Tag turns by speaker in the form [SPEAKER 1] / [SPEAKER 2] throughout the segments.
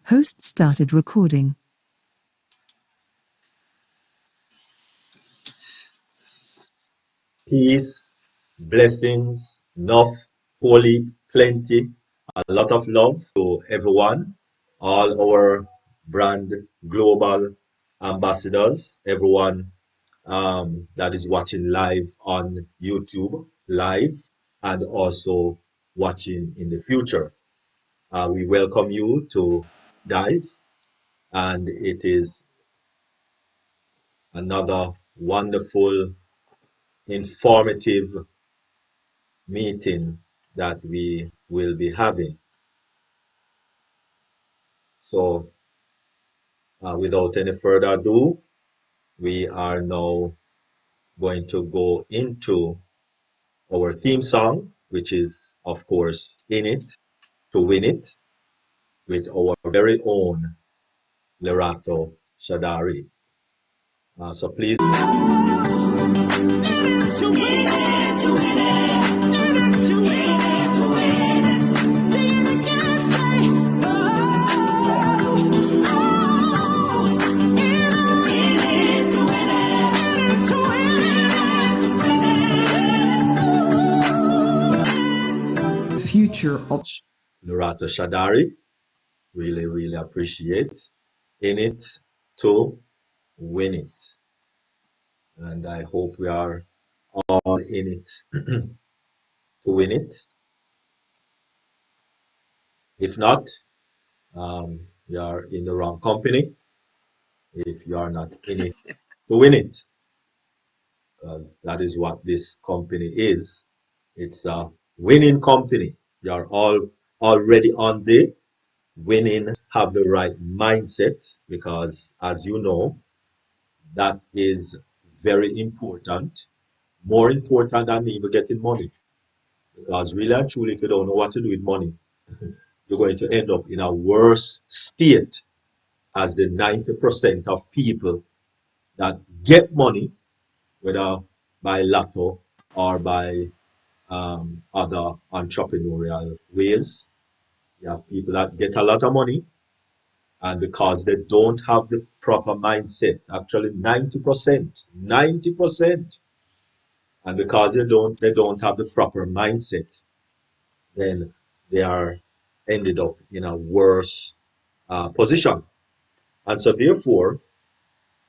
[SPEAKER 1] Host started recording.
[SPEAKER 2] Peace, blessings, enough, holy, plenty, a lot of love to everyone, all our brand global ambassadors, everyone that is watching live on YouTube, live, and also watching in the future. We welcome you to Dive, and it is another wonderful, informative meeting that we will be having. So, without any further ado, we are now going to go into our theme song, which is, of course, In It to Win It, with our very own Lerato Shadari. So please.
[SPEAKER 1] Future of
[SPEAKER 2] Lerato Shadari, really appreciate. In It to Win It. And I hope we are all in it to win it. If not, you are in the wrong company if you are not in it to win it, because that is what this company is. It's a winning company. You are all already on the winning, have the right mindset, because as you know, that is very important, more important than even getting money. Because really and truly, if you don't know what to do with money, you're going to end up in a worse state as the 90% of people that get money, whether by lotto or by other entrepreneurial ways. You have people that get a lot of money, and because they don't have the proper mindset, actually 90%, and because they don't have the proper mindset, then they are ended up in a worse position. And so therefore,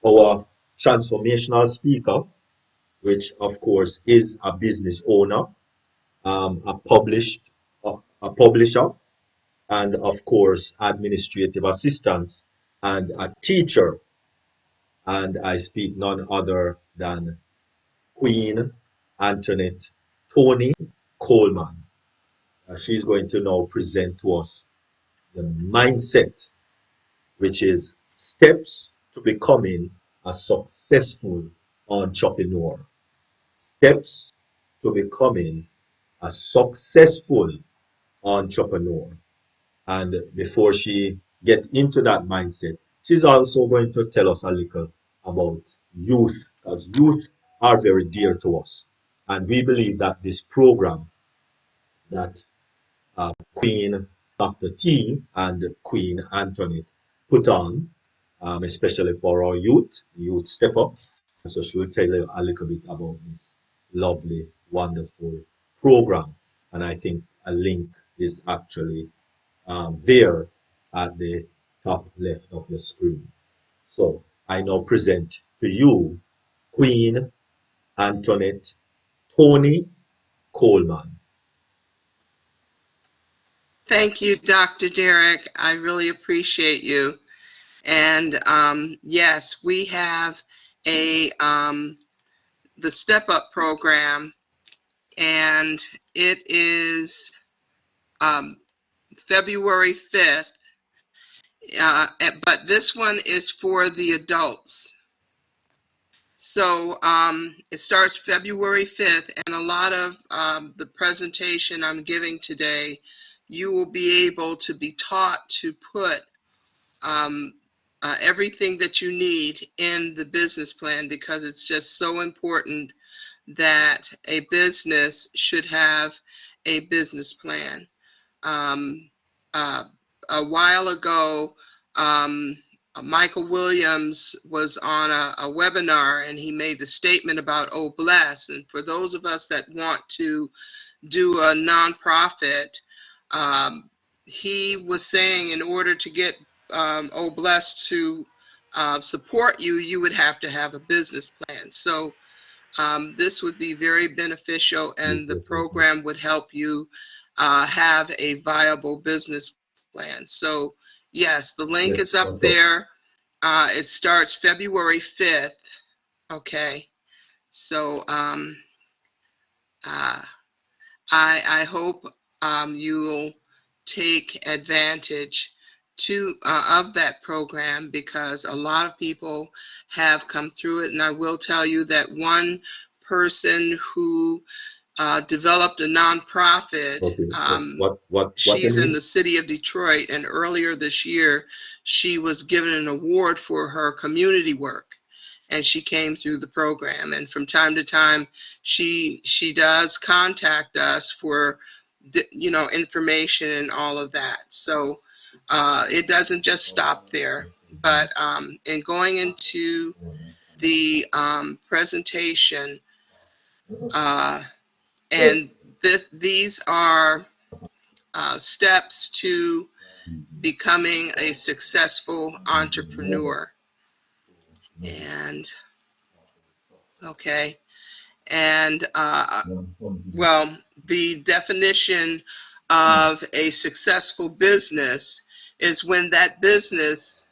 [SPEAKER 2] our transformational speaker, which of course is a business owner, a publisher, and of course administrative assistant and a teacher, and I speak none other than Queen Antoinette Toni Coleman. She's going to now present to us the mindset, which is steps to becoming a successful entrepreneur. Steps to becoming a successful entrepreneur. And before she gets into that mindset, she's also going to tell us a little about youth, because youth are very dear to us. And we believe that this program that Queen Dr. T and Queen Antoinette put on, especially for our youth step up. So she will tell you a little bit about this lovely, wonderful program. And I think a link is actually there at the top left of your screen. So I now present to you Queen Antoinette Toni Coleman.
[SPEAKER 3] Thank you, Dr. Derek. I really appreciate you. And yes, we have a the Step Up program, and it is February 5th. But this one is for the adults. So it starts February 5th, and a lot of the presentation I'm giving today, you will be able to be taught to put everything that you need in the business plan, because it's just so important that a business should have a business plan. Um, uh, a while ago, Michael Williams was on a webinar, and he made the statement about Oh Bless. And for those of us that want to do a nonprofit, he was saying in order to get Oh Bless to support you, you would have to have a business plan. So this would be very beneficial, and the program would help you have a viable business plan. So yes, the link is up there. It starts February 5th. Okay. So I hope you'll take advantage of that program, because a lot of people have come through it. And I will tell you that one person who developed a nonprofit, she's in the city of Detroit, and earlier this year she was given an award for her community work, and she came through the program. And from time to time she does contact us for information and all of that. So it doesn't just stop there. But in going into the presentation, and these are steps to becoming a successful entrepreneur. And okay, and well, the definition of a successful business is when that business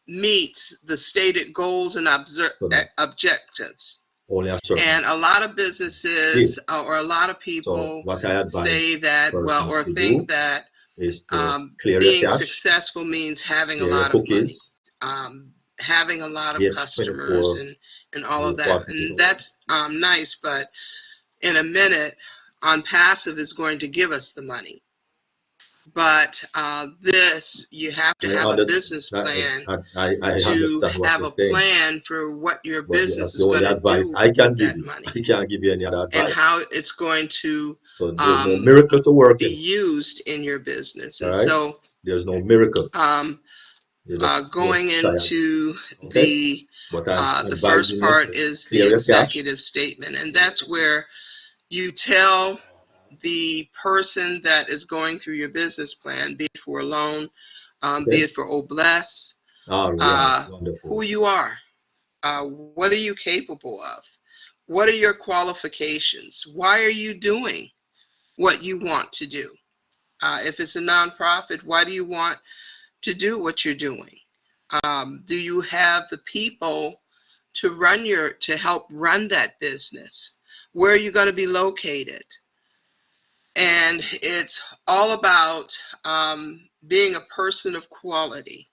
[SPEAKER 3] meets the stated goals and objectives. And a lot of businesses or a lot of people say that, well, or think that being successful means having a lot of money, having a lot of customers, and all of that. And that's nice, but in a minute, On Passive is going to give us the money. But this, you have to have a business plan to have a plan for what your business is going to do with that money.
[SPEAKER 2] I can't give you any other advice.
[SPEAKER 3] And how it's going to
[SPEAKER 2] there's no miracle to work
[SPEAKER 3] be used in your business. And
[SPEAKER 2] right?
[SPEAKER 3] so
[SPEAKER 2] there's no miracle.
[SPEAKER 3] Going into the first part is the executive statement, and that's where you tell the person that is going through your business plan, be it for a loan, be it for Oh Bless, who you are, what are you capable of, what are your qualifications, why are you doing what you want to do. If it's a nonprofit, why do you want to do what you're doing? Do you have the people to help run that business? Where are you going to be located? And it's all about being a person of quality,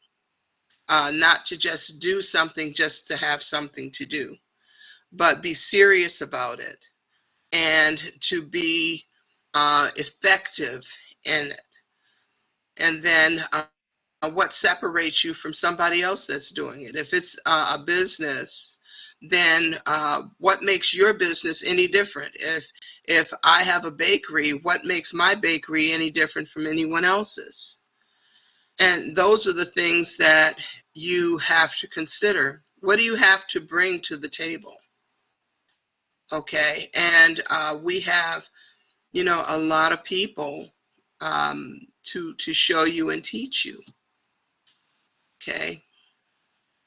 [SPEAKER 3] not to just do something just to have something to do, but be serious about it and to be effective in it. And then what separates you from somebody else that's doing it? If it's a business, then what makes your business any different? If I have a bakery, what makes my bakery any different from anyone else's? And those are the things that you have to consider. What do you have to bring to the table? Okay, and we have, a lot of people to show you and teach you. Okay,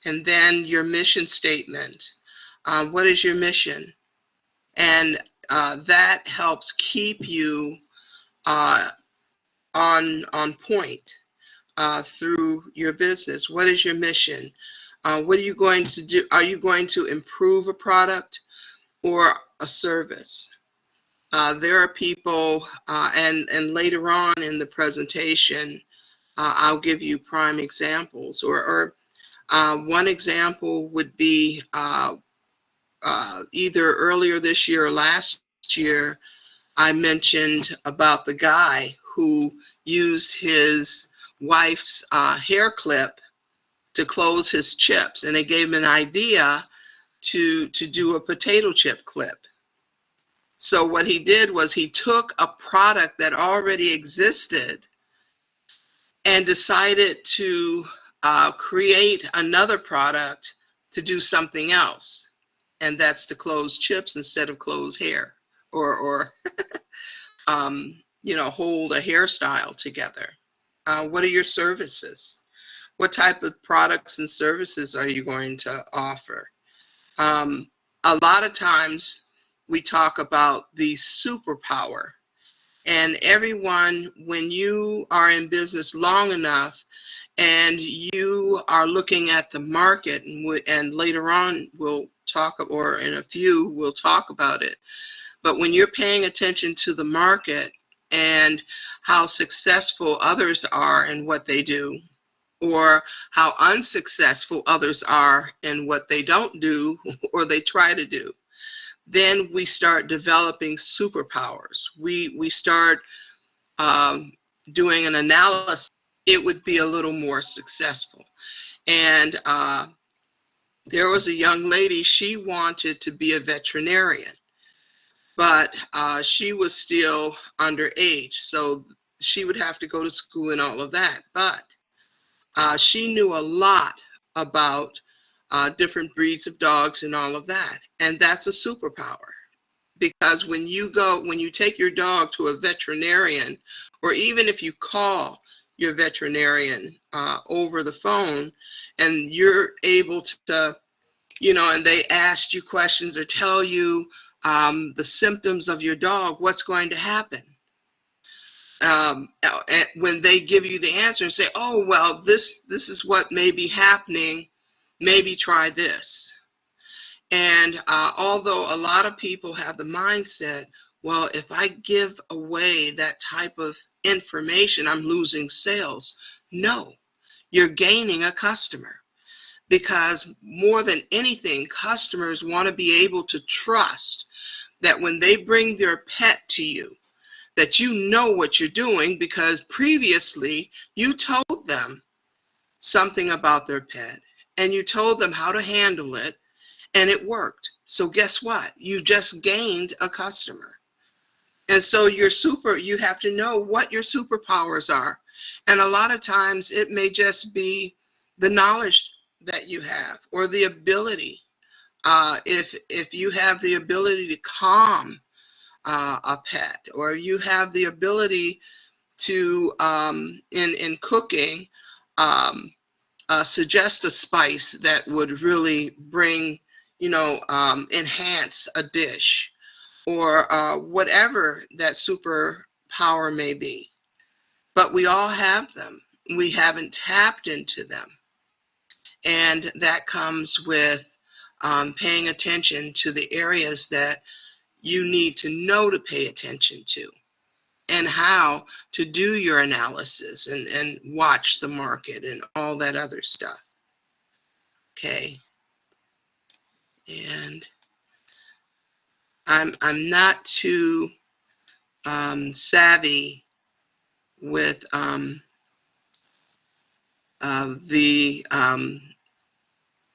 [SPEAKER 3] and then your mission statement. What is your mission? And that helps keep you on point through your business. What is your mission? What are you going to do? Are you going to improve a product or a service? There are people, and later on in the presentation, I'll give you prime examples. Or one example would be either earlier this year or last year, I mentioned about the guy who used his wife's hair clip to close his chips, and it gave him an idea to do a potato chip clip. So what he did was he took a product that already existed and decided to create another product to do something else, and that's to close chips instead of close hair, or hold a hairstyle together. What are your services? What type of products and services are you going to offer? A lot of times we talk about the superpower, and everyone, when you are in business long enough and you are looking at the market, and later on we'll talk, or in a few we'll talk about it, but when you're paying attention to the market and how successful others are in what they do, or how unsuccessful others are in what they don't do or they try to do, then we start developing superpowers. We start doing an analysis. It would be a little more successful. And there was a young lady, she wanted to be a veterinarian, but she was still underage, so she would have to go to school and all of that. But she knew a lot about different breeds of dogs and all of that. And that's a superpower, because when you take your dog to a veterinarian, or even if you call your veterinarian over the phone, and you're able to, and they ask you questions or tell you the symptoms of your dog, what's going to happen? When they give you the answer and say, oh, well, this is what may be happening, maybe try this. And although a lot of people have the mindset, well, if I give away that type of information, I'm losing sales. No, you're gaining a customer, because more than anything, customers want to be able to trust that when they bring their pet to you, that you know what you're doing, because previously you told them something about their pet and you told them how to handle it, and it worked. So guess what? You just gained a customer. And so you have to know what your superpowers are. And a lot of times it may just be the knowledge that you have, or the ability. If you have the ability to calm a pet, or you have the ability to, in cooking, suggest a spice that would really bring, enhance a dish, or whatever that superpower may be. But we all have them. We haven't tapped into them. And that comes with paying attention to the areas that you need to know to pay attention to, and how to do your analysis and watch the market and all that other stuff. Okay. And I'm not too savvy with the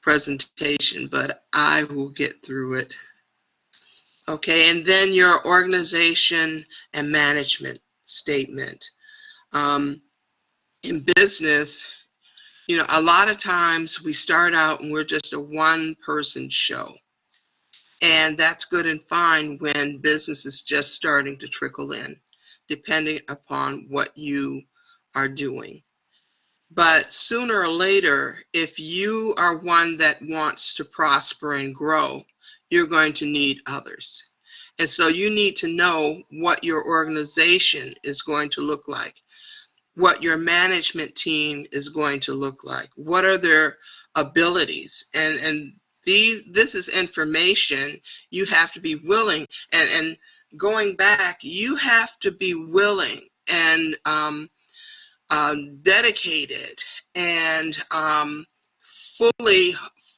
[SPEAKER 3] presentation, but I will get through it. Okay, and then your organization and management statement. In business, a lot of times we start out and we're just a one-person show. And that's good and fine when business is just starting to trickle in, depending upon what you are doing. But sooner or later, if you are one that wants to prosper and grow, you're going to need others. And so you need to know what your organization is going to look like, what your management team is going to look like, what are their abilities. And this is information you have to be willing, and going back, you have to be willing and dedicated and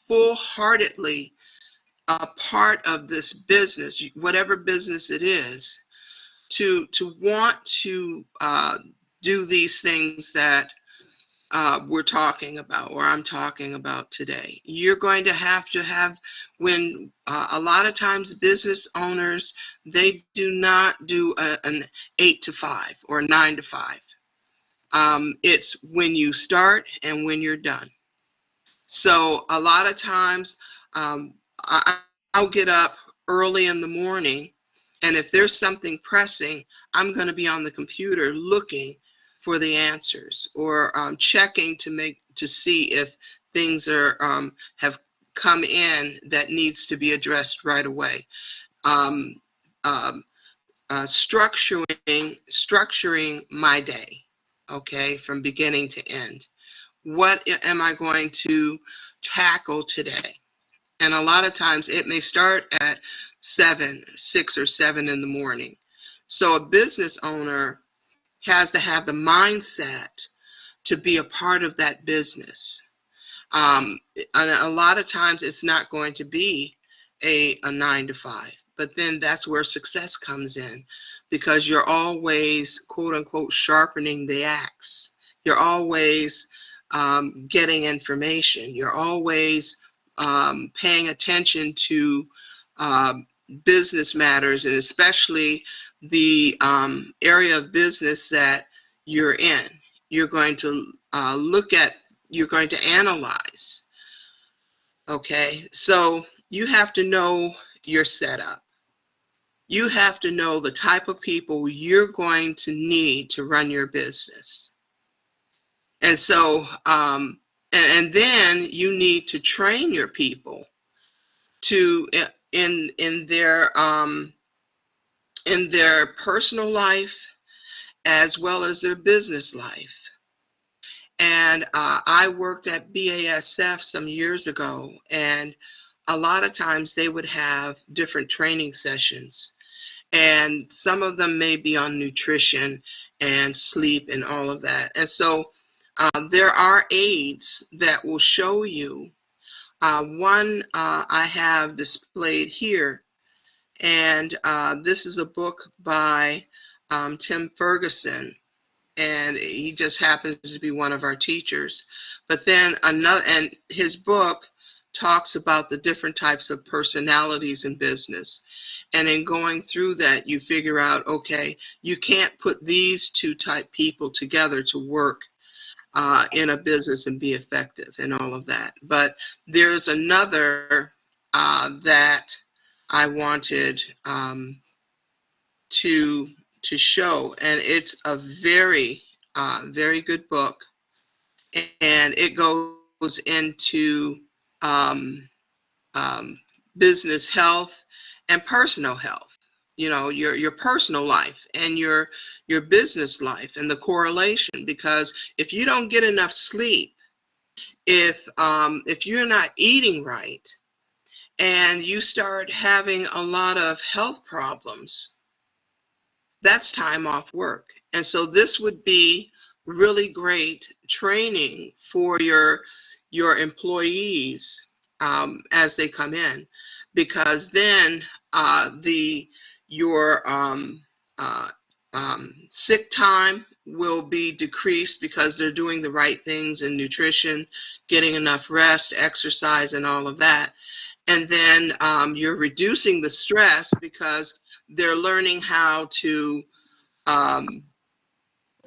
[SPEAKER 3] full-heartedly a part of this business, whatever business it is, to want to do these things that we're talking about, or I'm talking about today. You're going to have, when a lot of times business owners, they do not do an 8 to 5 or 9 to 5. It's when you start and when you're done. So a lot of times I'll get up early in the morning, and if there's something pressing, I'm going to be on the computer looking for the answers, or checking to see if things are have come in that needs to be addressed right away. Structuring my day, okay, from beginning to end. What am I going to tackle today? And a lot of times it may start at 6 or 7 in the morning. So a business owner has to have the mindset to be a part of that business. And a lot of times it's not going to be a 9 to 5, but then that's where success comes in, because you're always, quote unquote, sharpening the axe. You're always getting information. You're always paying attention to business matters, and especially the area of business that you're in. You're going to you're going to analyze. Okay, so you have to know your setup. You have to know the type of people you're going to need to run your business. And so, and then you need to train your people to in their personal life as well as their business life. And I worked at BASF some years ago, and a lot of times they would have different training sessions, and some of them may be on nutrition and sleep and all of that. And so there are aids that will show you. One I have displayed here, and this is a book by Tim Ferguson, and he just happens to be one of our teachers. But then another, and his book talks about the different types of personalities in business. And in going through that, you figure out, okay, you can't put these two type people together to work in a business and be effective and all of that. But there's another that I wanted to show, and it's a very very good book, and it goes into business health and personal health. You know, your personal life and your business life, and the correlation. Because if you don't get enough sleep, if you're not eating right, and you start having a lot of health problems, that's time off work. And so this would be really great training for your employees as they come in, because then your sick time will be decreased because they're doing the right things in nutrition, getting enough rest, exercise, and all of that. And then you're reducing the stress because they're learning how to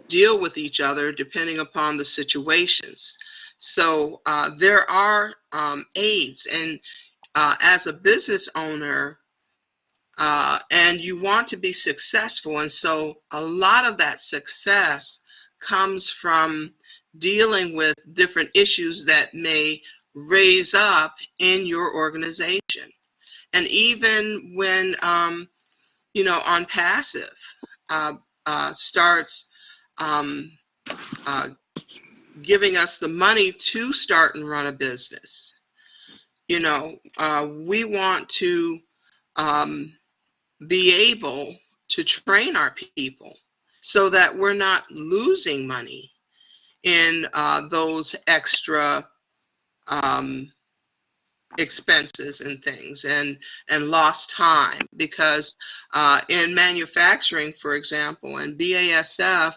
[SPEAKER 3] deal with each other depending upon the situations. So there are aids, and as a business owner, and you want to be successful, and so a lot of that success comes from dealing with different issues that may raise up in your organization. And even when on passive starts giving us the money to start and run a business, we want to be able to train our people so that we're not losing money in those extra expenses and things, and lost time, because in manufacturing, for example, and BASF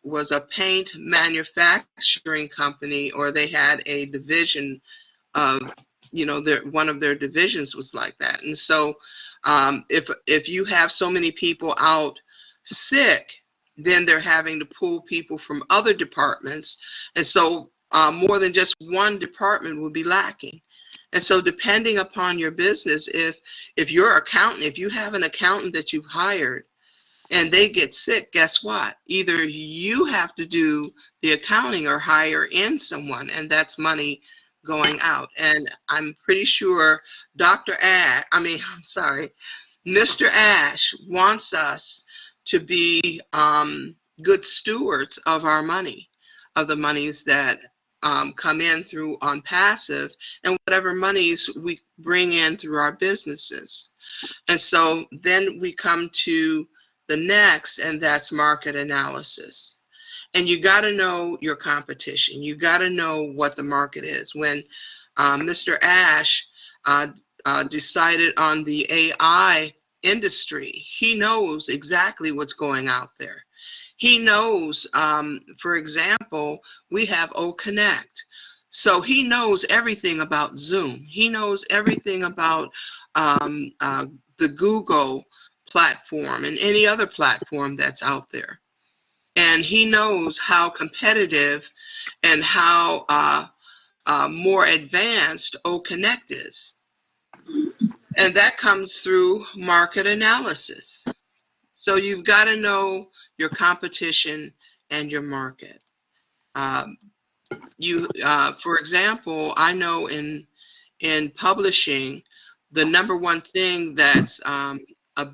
[SPEAKER 3] was a paint manufacturing company, or they had a division of, one of their divisions was like that. And so if you have so many people out sick, then they're having to pull people from other departments, and so more than just one department will be lacking. And so depending upon your business, if your accountant, if you have an accountant that you've hired and they get sick, guess what? Either you have to do the accounting or hire in someone, and that's money going out. And I'm pretty sure Mr. Ash wants us to be good stewards of our money, of the monies that come in through on passive, and whatever monies we bring in through our businesses. And so then we come to the next, and that's market analysis. And you got to know your competition. You got to know what the market is. When Mr. Ash decided on the AI industry, he knows exactly what's going out there. He knows, for example, we have Connect. So he knows everything about Zoom. He knows everything about the Google platform and any other platform that's out there. And he knows how competitive and how more advanced Connect is. And that comes through market analysis. So you've got to know your competition and your market. For example, I know in publishing, the number one thing that's a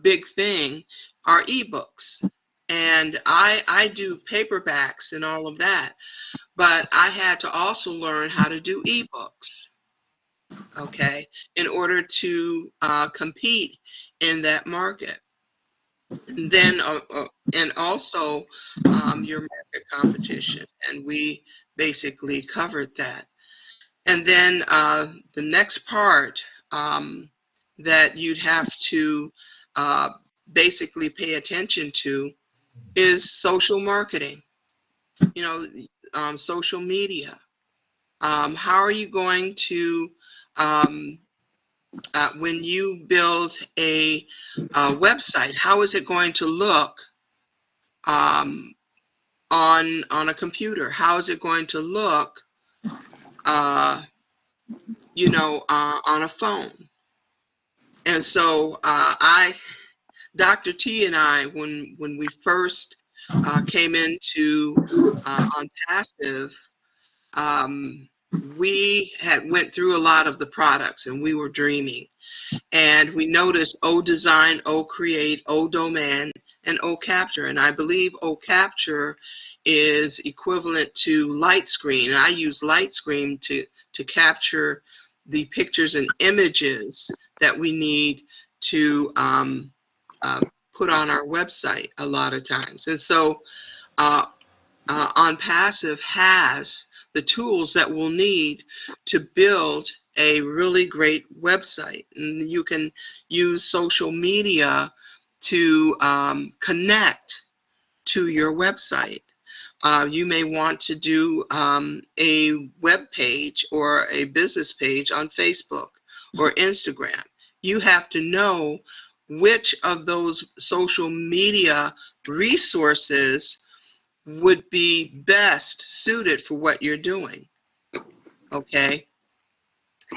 [SPEAKER 3] big thing are ebooks. And I do paperbacks and all of that, but I had to also learn how to do ebooks, okay, in order to compete in that market. And then and also your market competition, and we basically covered that. And then the next part that you'd have to basically pay attention to is social marketing, social media. How are you going to, when you build a website, how is it going to look on a computer? How is it going to look, on a phone? And so Dr. T and I, when we first came into on passive, we had went through a lot of the products, and we were dreaming. And we noticed Design, Create, Domain, and Capture. And I believe Capture is equivalent to Light Screen. And I use Light Screen to capture the pictures and images that we need to put on our website a lot of times. And so On Passive has the tools that we'll need to build a really great website. And you can use social media to connect to your website. You may want to do a web page or a business page on Facebook or Instagram. You have to know which of those social media resources would be best suited for what you're doing. Okay.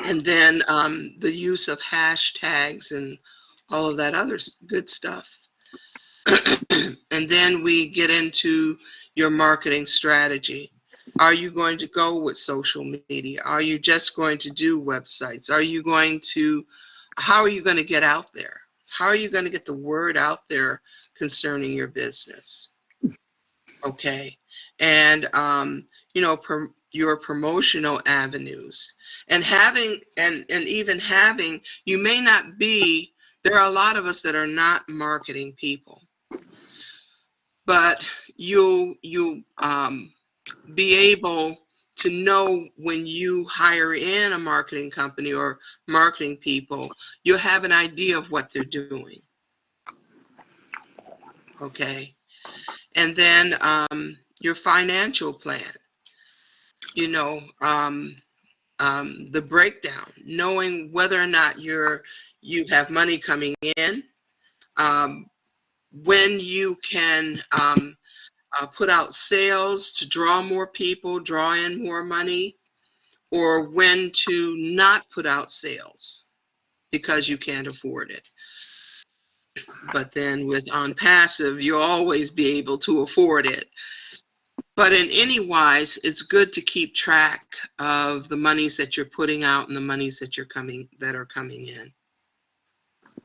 [SPEAKER 3] And then the use of hashtags and all of that other good stuff. And then we get into your marketing strategy. Are you going to go with social media? Are you just going to do websites? How are you going to get out there? How are you going to get the word out there concerning your business? Okay. And, your promotional avenues, and even having, you may not be, there are a lot of us that are not marketing people, but you'll be able to know when you hire in a marketing company or marketing people, you'll have an idea of what they're doing. Okay. And then your financial plan, you know, the breakdown, knowing whether or not you have money coming in, when you can put out sales to draw more people, draw in more money, or when to not put out sales because you can't afford it. But then on passive, you'll always be able to afford it. But in any wise, it's good to keep track of the monies that you're putting out and the monies that are coming in.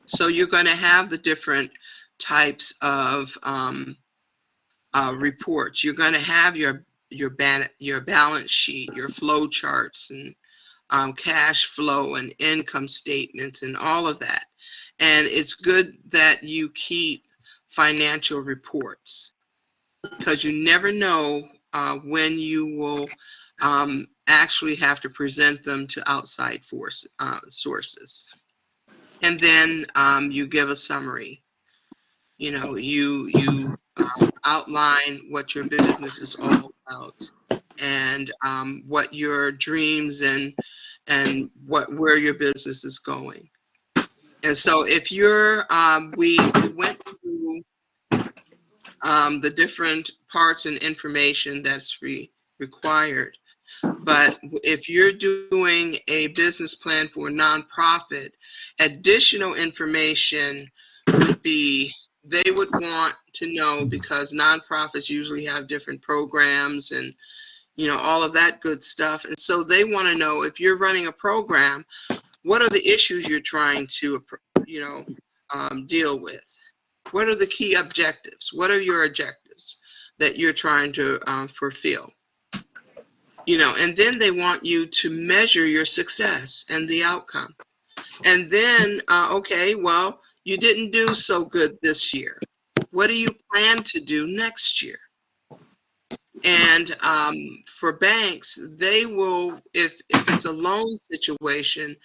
[SPEAKER 3] So you're going to have the different types of reports. You're going to have your balance sheet, your flow charts, and cash flow and income statements and all of that. And it's good that you keep financial reports, because you never know when you will actually have to present them to outside sources. And then you give a summary. You know, you outline what your business is all about, and what your dreams and where your business is going. And so if you're, we went through the different parts and information that's required. But if you're doing a business plan for a nonprofit, additional information would be, they would want to know, because nonprofits usually have different programs and, you know, all of that good stuff. And so they want to know, if you're running a program, what are the issues you're trying to, you know, deal with? What are the key objectives? What are your objectives that you're trying to fulfill? You know, and then they want you to measure your success and the outcome. And then, okay, well, you didn't do so good this year. What do you plan to do next year? And for banks, they will, if it's a loan situation,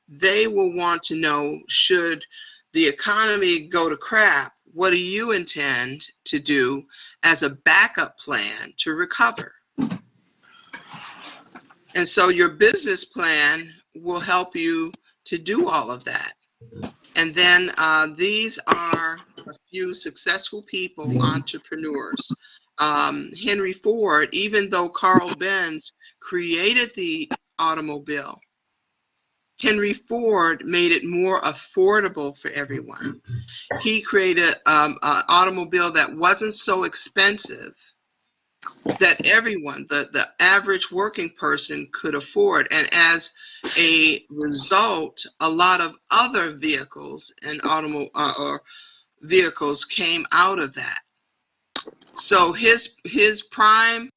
[SPEAKER 3] they will want to know, should the economy go to crap, what do you intend to do as a backup plan to recover? And so your business plan will help you to do all of that. And then these are a few successful people, entrepreneurs. Henry Ford, even though Carl Benz created the automobile, Henry Ford made it more affordable for everyone. He created an automobile that wasn't so expensive that everyone, the average working person, could afford. And as a result, a lot of other vehicles and or vehicles came out of that. So his prime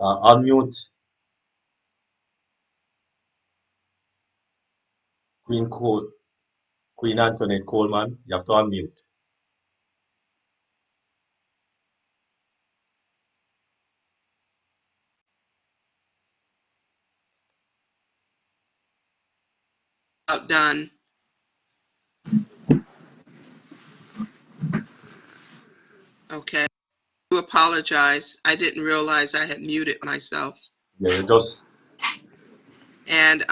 [SPEAKER 2] unmute Queen Antoinette Coleman. You have to unmute.
[SPEAKER 3] outdone. Okay, I do apologize. I didn't realize I had muted myself.
[SPEAKER 2] Yeah, you just.
[SPEAKER 3] And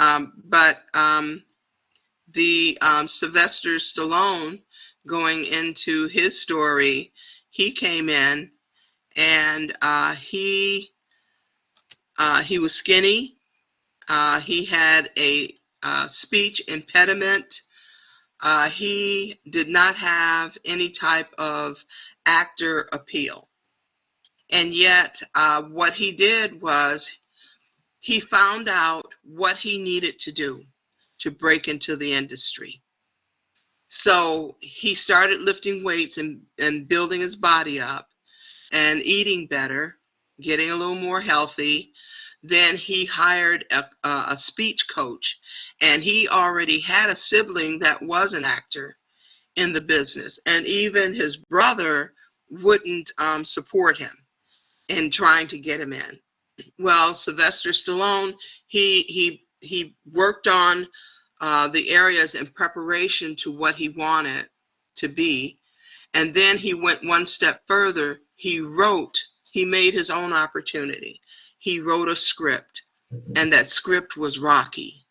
[SPEAKER 3] but the Sylvester Stallone, going into his story, he came in and he was skinny. He had a speech impediment. He did not have any type of actor appeal. And yet what he did was he found out what he needed to do to break into the industry. So he started lifting weights and building his body up and eating better, getting a little more healthy. Then he hired a speech coach, and he already had a sibling that was an actor in the business. And even his brother wouldn't support him in trying to get him in. Well, Sylvester Stallone, he worked on the areas in preparation to what he wanted to be. And then he went one step further. He made his own opportunity. He wrote a script, and that script was Rocky.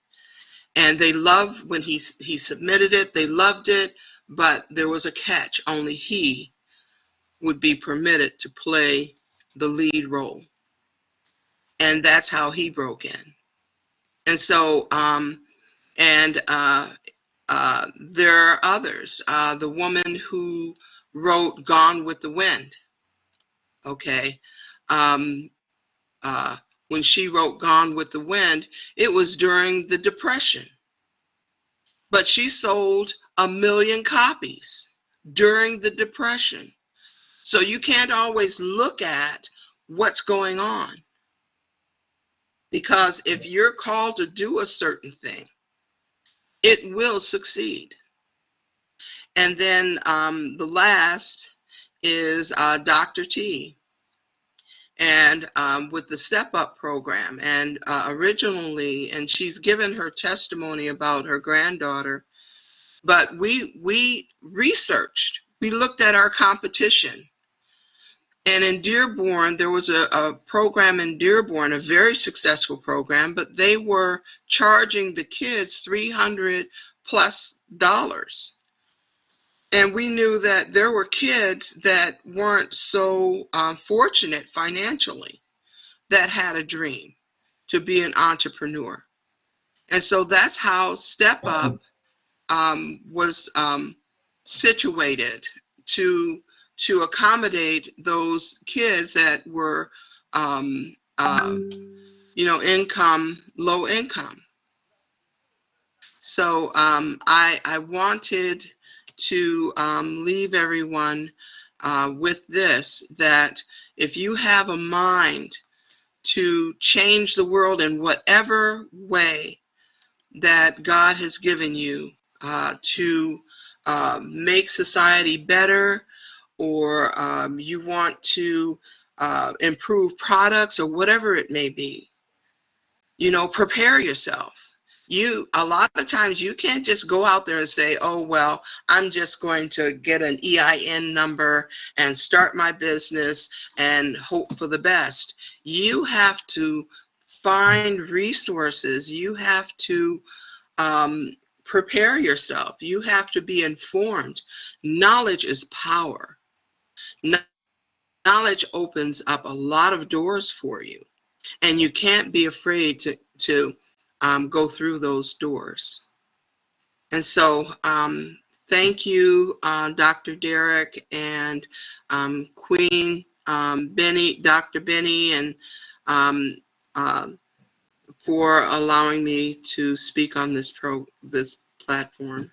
[SPEAKER 3] And they loved when he submitted it, they loved it, but there was a catch. Only he would be permitted to play the lead role. And that's how he broke in. And so, there are others. The woman who wrote Gone with the Wind, okay? When she wrote Gone with the Wind, it was during the Depression. But she sold 1 million copies during the Depression. So you can't always look at what's going on. Because if you're called to do a certain thing, it will succeed. And then the last is Dr. T. And with the Step Up program. And originally, and she's given her testimony about her granddaughter, but we researched, we looked at our competition. And in Dearborn, there was a program in Dearborn, a very successful program, but they were charging the kids $300+. And we knew that there were kids that weren't so fortunate financially that had a dream to be an entrepreneur. And so that's how Step Up was situated to accommodate those kids that were, low income. So I wanted to leave everyone with this, that if you have a mind to change the world in whatever way that God has given you, to make society better, or you want to improve products, or whatever it may be, prepare yourself. A lot of times you can't just go out there and say, oh, well, I'm just going to get an EIN number and start my business and hope for the best. You have to find resources. You have to prepare yourself. You have to be informed. Knowledge is power. Knowledge opens up a lot of doors for you, and you can't be afraid to go through those doors. And so thank you, Dr. Derek and Queen Benny, Dr. Benny, and for allowing me to speak on this platform.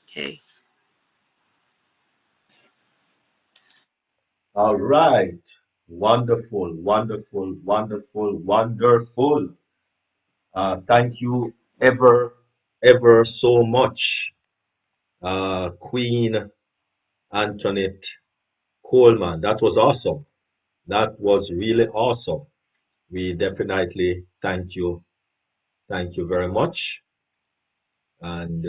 [SPEAKER 3] Okay.
[SPEAKER 2] All right. Wonderful, wonderful, wonderful, wonderful. Thank you ever so much, Queen Antoinette Coleman. That was awesome. That was really awesome. We definitely thank you. Thank you very much. And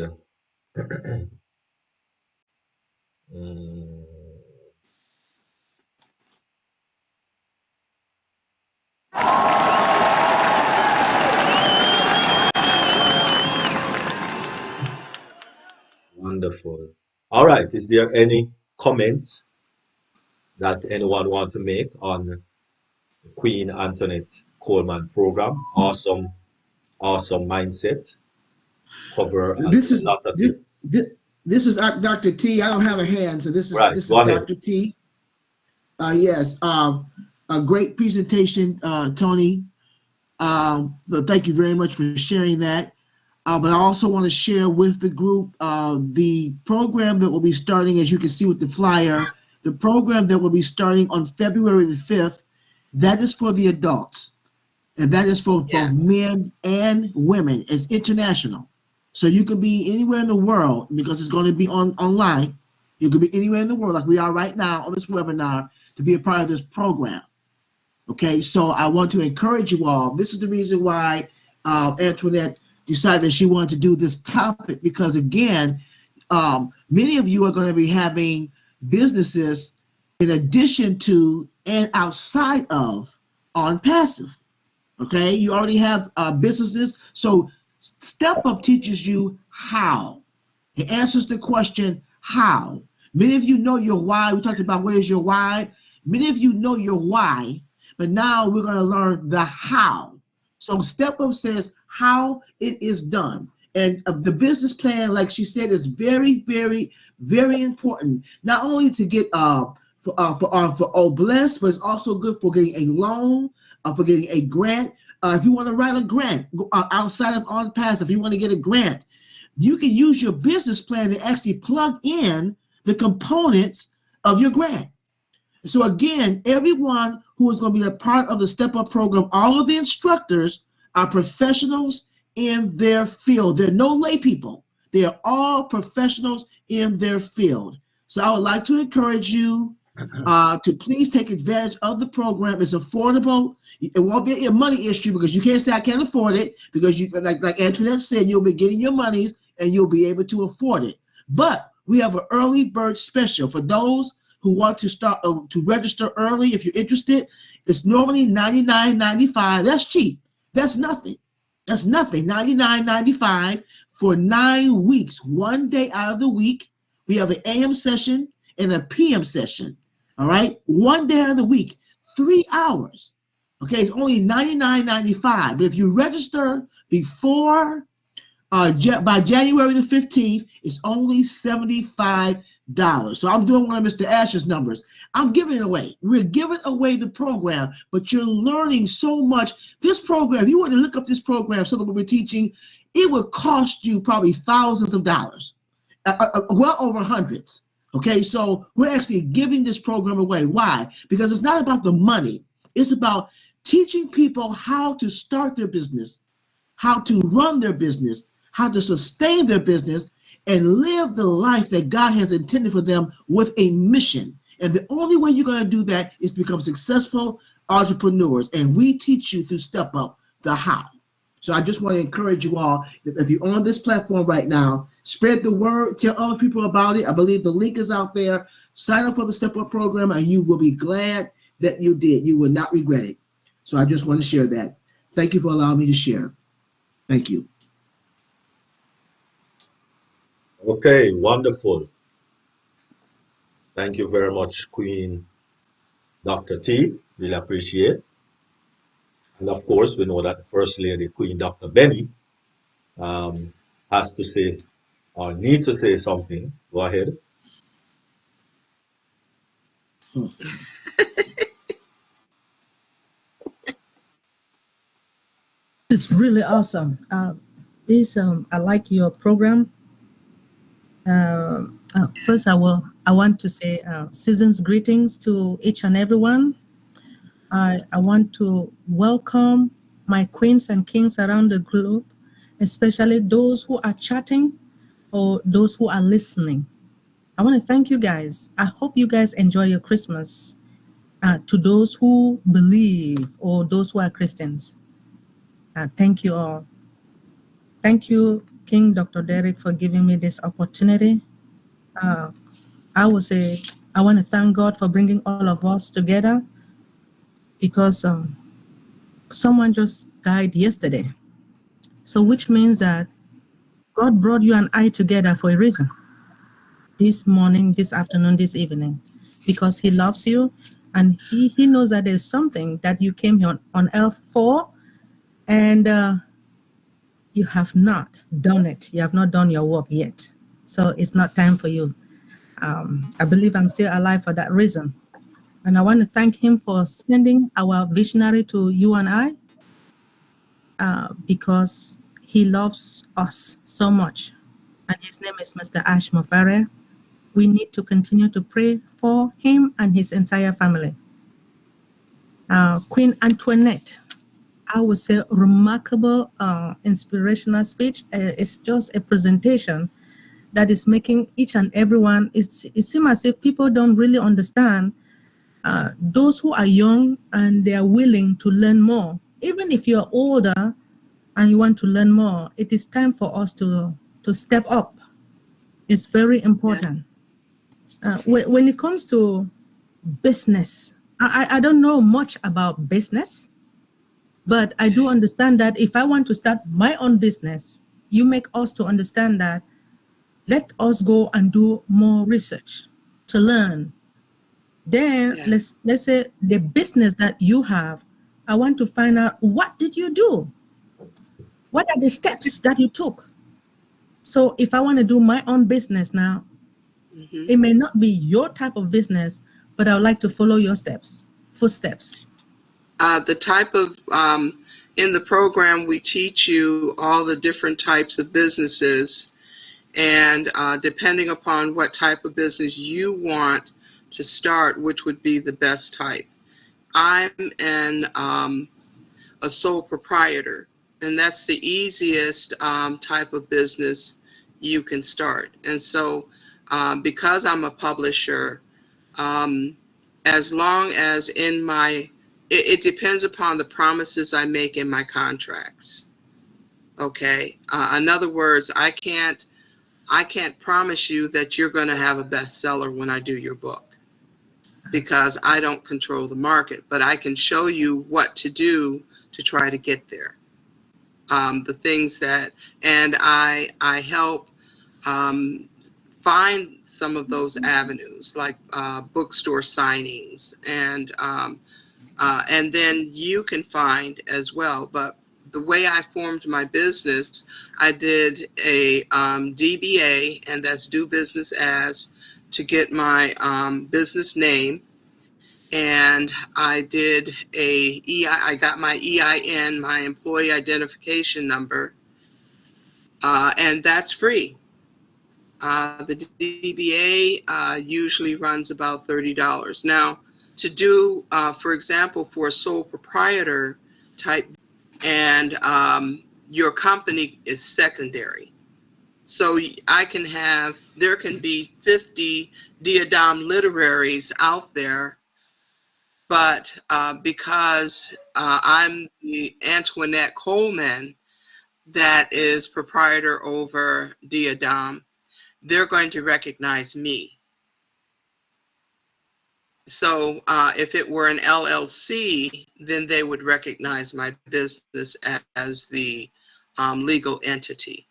[SPEAKER 2] wonderful. All right. Is there any comment that anyone want to make on Queen Antoinette Coleman program? Awesome mindset. Cover a lot of things.
[SPEAKER 4] This is Dr. T. I don't have a hand, so this is Dr. T. Yes. A great presentation, Toni. But thank you very much for sharing that. But I also want to share with the group the program that will be starting, as you can see with the flyer, the program that will be starting on February the 5th. That is for the adults. And that is for both men and women. It's international. So you can be anywhere in the world because it's going to be online. You can be anywhere in the world like we are right now on this webinar to be a part of this program. Okay, so I want to encourage you all. This is the reason why Antoinette decided that she wanted to do this topic, because again, many of you are going to be having businesses in addition to and outside of on passive. Okay, you already have businesses. So Step Up teaches you how. It answers the question, how. Many of you know your why. We talked about what is your why. Many of you know your why, but now we're going to learn the how. So Step Up says how it is done. And the business plan, like she said, is very, very, very important. Not only to get for blessed, but it's also good for getting a loan, for getting a grant. If you want to write a grant outside of on passive, if you want to get a grant, you can use your business plan to actually plug in the components of your grant. So again, everyone who is going to be a part of the Step Up program, all of the instructors are professionals in their field. They're no lay people. They are all professionals in their field. So I would like to encourage you to please take advantage of the program. It's affordable. It won't be a money issue because you can't say I can't afford it, because you, like Antoinette said, you'll be getting your monies and you'll be able to afford it. But we have an early bird special for those who want to start to register early. If you're interested, it's normally $99.95. That's cheap. That's nothing. That's nothing. $99.95 for 9 weeks, 1 day out of the week. We have an AM session and a PM session. All right, 1 day out of the week, 3 hours. Okay, it's only $99.95. But if you register before by January the 15th, it's only $75. So I'm doing one of Mr. Asher's numbers. I'm giving it away. We're giving away the program, but you're learning so much. This program, if you want to look up this program, something we're teaching, it would cost you probably thousands of dollars, well over hundreds. Okay, so we're actually giving this program away. Why? Because it's not about the money. It's about teaching people how to start their business, how to run their business, how to sustain their business, and live the life that God has intended for them with a mission. And the only way you're going to do that is become successful entrepreneurs. And we teach you through Step Up the how. So I just want to encourage you all, if you're on this platform right now, spread the word, tell other people about it. I believe the link is out there. Sign up for the Step Up program and you will be glad that you did. You will not regret it. So I just want to share that. Thank you for allowing me to share. Thank you.
[SPEAKER 2] Okay, wonderful. Thank you very much, Queen Dr. T. Really appreciate. And of course, we know that the First Lady, Queen Dr. Benny, has to say or need to say something. Go ahead.
[SPEAKER 5] It's really awesome. I like your program. First, I want to say season's greetings to each and everyone. I want to welcome my queens and kings around the globe, especially those who are chatting or those who are listening. I want to thank you guys. I hope you guys enjoy your Christmas. To those who believe or those who are Christians, thank you all. Thank you, King Dr. Derek, for giving me this opportunity. I would say I want to thank God for bringing all of us together, because someone just died yesterday. So which means that God brought you and I together for a reason. This morning, this afternoon, this evening, because he loves you and he knows that there's something that you came here on earth for, and you have not done it. You have not done your work yet. So it's not time for you. I believe I'm still alive for that reason. And I want to thank him for sending our visionary to you and I, because he loves us so much. And his name is Mr. Ash Mofare. We need to continue to pray for him and his entire family. Queen Antoinette, I would say, remarkable inspirational speech. It's just a presentation that is making each and everyone, it seems as if people don't really understand those who are young and they are willing to learn more. Even if you're older and you want to learn more, it is time for us to step up. It's very important. When it comes to business, I don't know much about business, but I do understand that if I want to start my own business, you make us to understand that let us go and do more research to learn. Then let's say the business that you have, I want to find out, what did you do? What are the steps that you took? So if I want to do my own business now, it may not be your type of business, but I would like to follow your footsteps.
[SPEAKER 3] The type of, in the program, we teach you all the different types of businesses, and depending upon what type of business you want to start, which would be the best type. I'm a sole proprietor, and that's the easiest type of business you can start. And so because I'm a publisher, as long as in my, it depends upon the promises I make in my contracts. Okay. In other words, I can't promise you that you're going to have a bestseller when I do your book, because I don't control the market, but I can show you what to do to try to get there. The things that, and I help find some of those avenues, like bookstore signings, and then you can find as well. But the way I formed my business, I did a DBA, and that's do business as, to get my business name. And I did I got my EIN, my employee identification number, and that's free. The DBA usually runs about $30. Now, to do, for example, for a sole proprietor type, and your company is secondary. So I can have, there can be 50 Diadem literaries out there, but because I'm the Antoinette Coleman that is proprietor over Diadem, they're going to recognize me. So if it were an LLC, then they would recognize my business as the legal entity.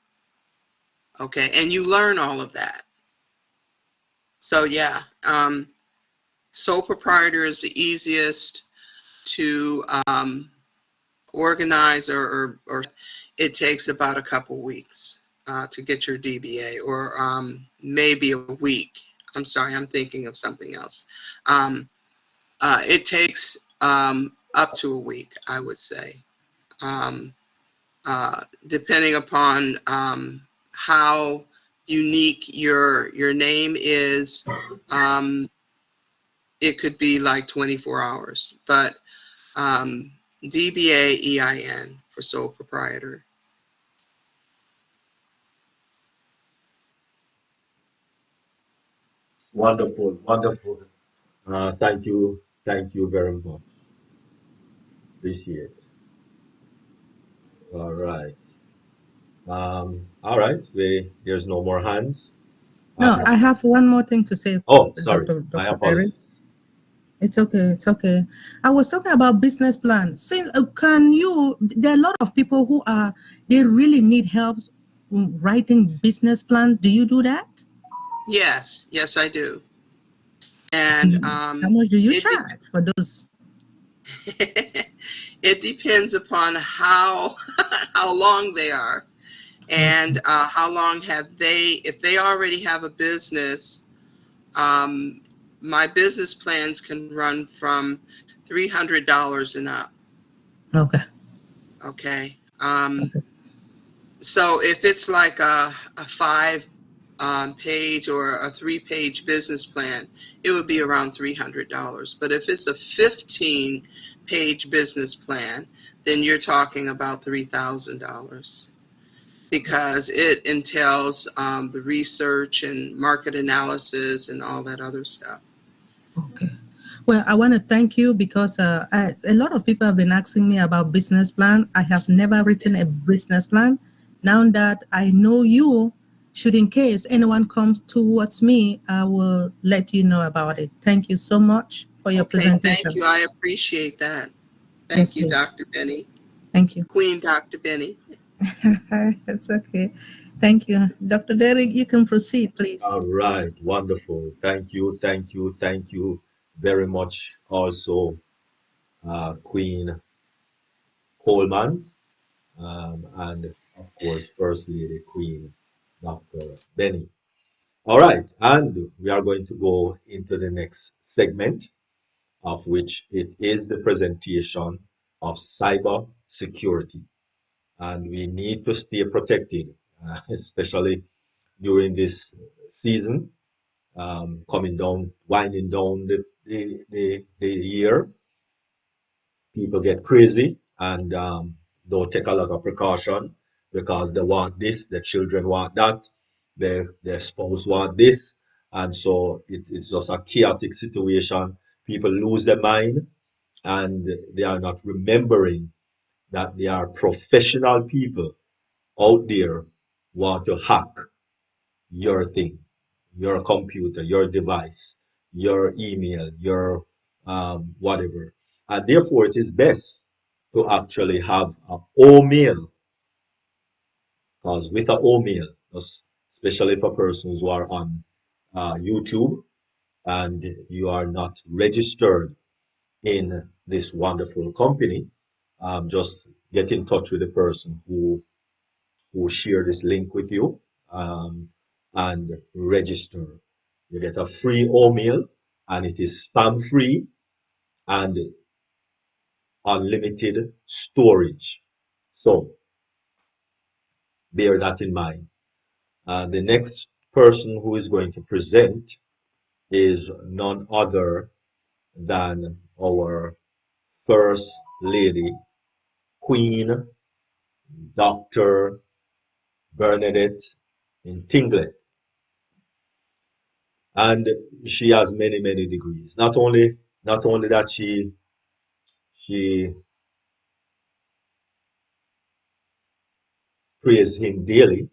[SPEAKER 3] Okay, and you learn all of that. So yeah, sole proprietor is the easiest to organize, or it takes about a couple weeks to get your DBA, or maybe a week. I'm sorry, I'm thinking of something else. It takes up to a week, I would say, depending upon how unique your name is. It could be like 24 hours, but DBA EIN for sole proprietor.
[SPEAKER 2] Wonderful, wonderful. Thank you very much. Appreciate it. All right. All right. There's no more hands.
[SPEAKER 5] No, I have one more thing to say.
[SPEAKER 2] Oh, sorry.
[SPEAKER 5] Dr.
[SPEAKER 2] I apologize.
[SPEAKER 5] It's okay. It's okay. I was talking about business plan. There are a lot of people who they really need help writing business plan. Do you do that?
[SPEAKER 3] Yes, I do. And
[SPEAKER 5] how much do you charge for those?
[SPEAKER 3] It depends upon how long they are, and how long have they. If they already have a business, my business plans can run from $300 and up.
[SPEAKER 5] Okay.
[SPEAKER 3] Okay. So if it's like a 5 page or a 3-page business plan, it would be around $300. But if it's a 15-page business plan, then you're talking about $3,000 because it entails the research and market analysis and all that other stuff.
[SPEAKER 5] Okay. Well, I want to thank you because a lot of people have been asking me about business plan. I have never written a business plan. Now that I know you, should in case anyone comes towards me, I will let you know about it. Thank you so much for your presentation.
[SPEAKER 3] Thank you. I appreciate that. Thank
[SPEAKER 5] Yes,
[SPEAKER 3] you,
[SPEAKER 5] please.
[SPEAKER 3] Dr. Benny.
[SPEAKER 5] Thank you.
[SPEAKER 3] Queen Dr. Benny.
[SPEAKER 5] It's okay. Thank you. Dr. Derek, you can proceed, please.
[SPEAKER 2] All right, wonderful. Thank you very much also, Queen Coleman, and of course, First Lady Queen Dr. Benny. All right, and we are going to go into the next segment, of which it is the presentation of cyber security. And we need to stay protected, especially during this season, winding down the year. People get crazy and don't take a lot of precaution because they want this, their children want that, their spouse want this, and so it's just a chaotic situation. People lose their mind and they are not remembering that they are professional people out there want to hack your thing, your computer, your device, your email, your whatever. And therefore, it is best to actually have a mail, because with a mail, especially for persons who are on YouTube and you are not registered in this wonderful company, just get in touch with the person who share this link with you, and register. You get a free email and it is spam free and unlimited storage. So bear that in mind. The next person who is going to present is none other than our First Lady, Queen Dr. Bernadette Tinglet. And she has many degrees. Not only that she praise him daily,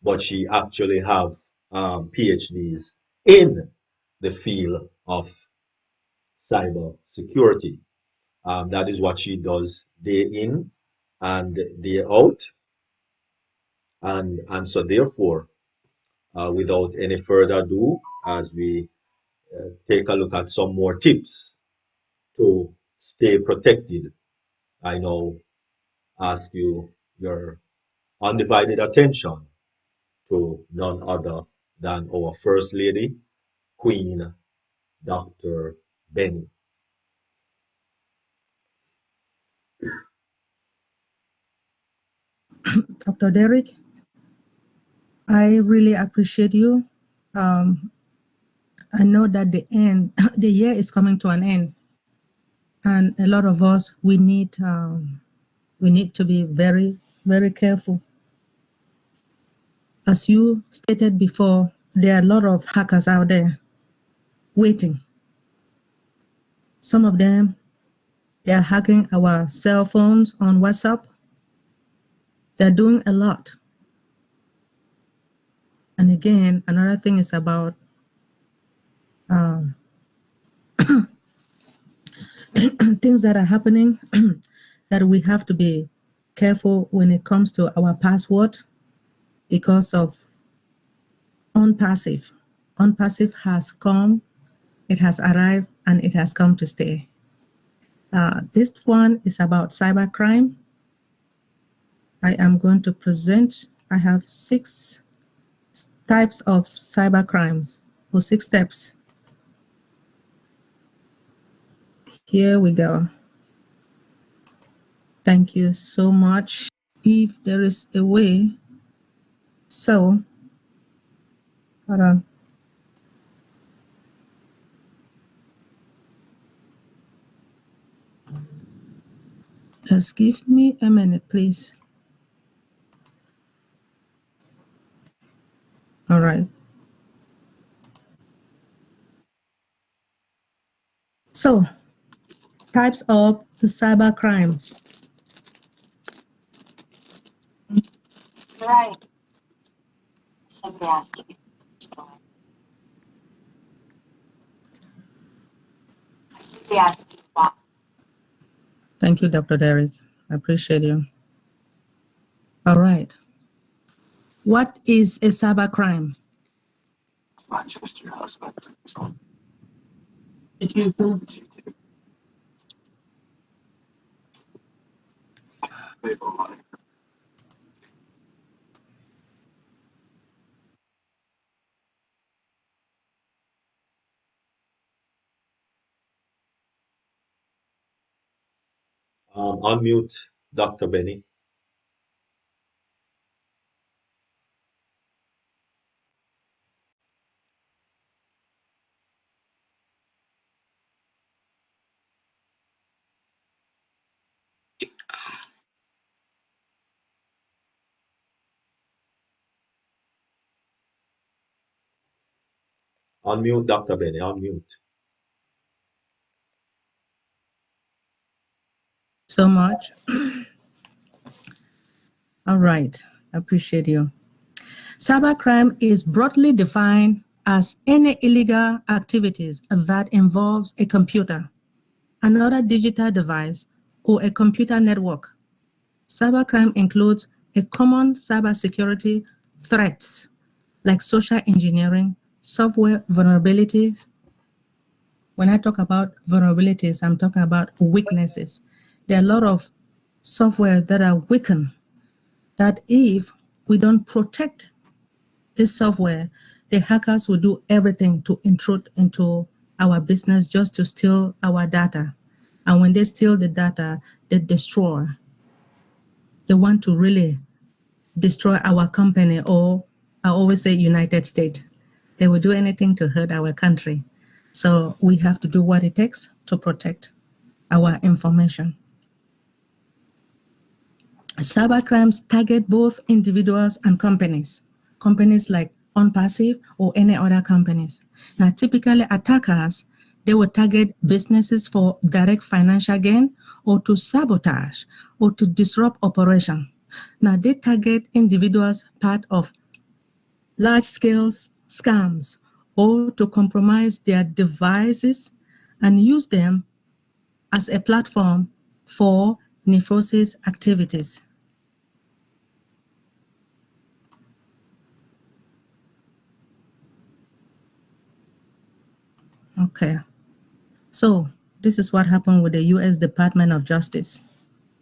[SPEAKER 2] but she actually have PhDs in the field of cyber security. That is what she does day in and day out, and so therefore, without any further ado, as we take a look at some more tips to stay protected, I now ask you your undivided attention to none other than our First Lady, Queen Dr. Benny.
[SPEAKER 5] Dr. Derek, I really appreciate you. I know that the year is coming to an end, and a lot of us we need to be very careful. As you stated before, there are a lot of hackers out there waiting. Some of them, they are hacking our cell phones on WhatsApp. They're doing a lot. And again, another thing is about things that are happening that we have to be careful when it comes to our password because of unpassive. Unpassive has come, it has arrived, and it has come to stay. This one is about cybercrime. I am going to present, I have 6 types of cybercrimes, or 6 steps. Here we go. Thank you so much. If there is a way, so Hold on. Just give me a minute, please. All right. So, types of the cyber crimes.
[SPEAKER 6] Right.
[SPEAKER 5] Thank you, Dr. Derek. I appreciate you. All right. What is a cyber crime?
[SPEAKER 6] It's not just your husband.
[SPEAKER 2] Unmute Dr. Benny. Unmute Dr. Benny, unmute.
[SPEAKER 5] So much. All right. I appreciate you. Cybercrime is broadly defined as any illegal activities that involves a computer, another digital device, or a computer network. Cybercrime includes a common cybersecurity threats like social engineering, software vulnerabilities. When I talk about vulnerabilities, I'm talking about weaknesses. There are a lot of software that are weakened that if we don't protect this software, the hackers will do everything to intrude into our business just to steal our data. And when they steal the data, they destroy. They want to really destroy our company, or I always say United States. They will do anything to hurt our country. So we have to do what it takes to protect our information. Cybercrimes target both individuals and companies like OnPassive or any other companies. Now, typically attackers, they will target businesses for direct financial gain or to sabotage or to disrupt operation. Now, they target individuals part of large-scale scams or to compromise their devices and use them as a platform for nefarious activities. Okay, so this is what happened with the U.S. Department of Justice.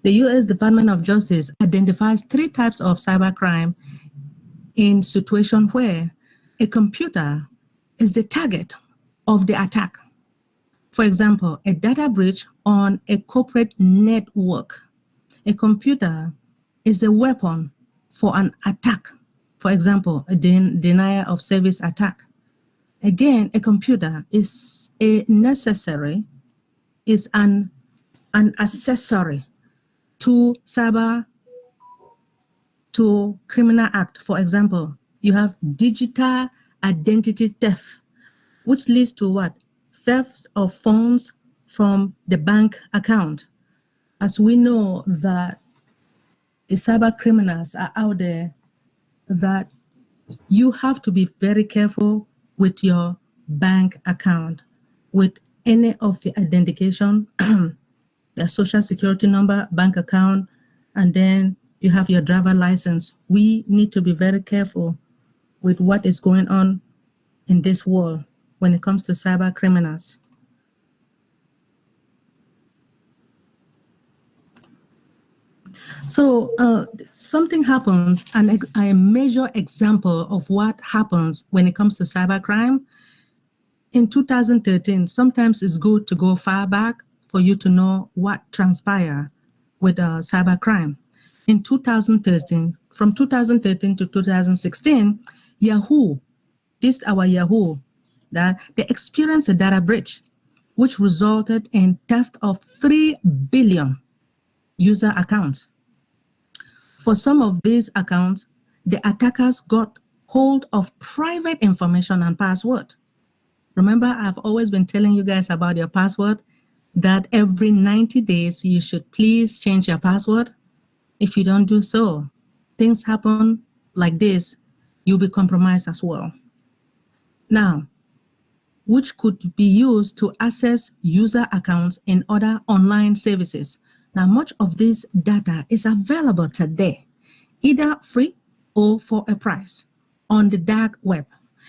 [SPEAKER 5] The U.S. Department of Justice identifies 3 types of cybercrime in situation where a computer is the target of the attack. For example, a data breach on a corporate network. A computer is a weapon for an attack. For example, a denial of service attack. Again, a computer is an accessory to criminal act. For example, you have digital identity theft, which leads to what? Theft of funds from the bank account. As we know that the cyber criminals are out there, that you have to be very careful with your bank account, with any of the identification, your social security number, bank account, and then you have your driver license. We need to be very careful with what is going on in this world when it comes to cyber criminals. So something happened, and a major example of what happens when it comes to cybercrime. In 2013, sometimes it's good to go far back for you to know what transpired with cybercrime. In 2013, from 2013 to 2016, Yahoo this our Yahoo, that they experienced a data breach, which resulted in theft of 3 billion user accounts. For some of these accounts, the attackers got hold of private information and password. Remember, I've always been telling you guys about your password, that every 90 days you should please change your password. If you don't do so, things happen like this, you'll be compromised as well. Now, which could be used to access user accounts in other online services. Now, much of this data is available today, either free or for a price on the dark web.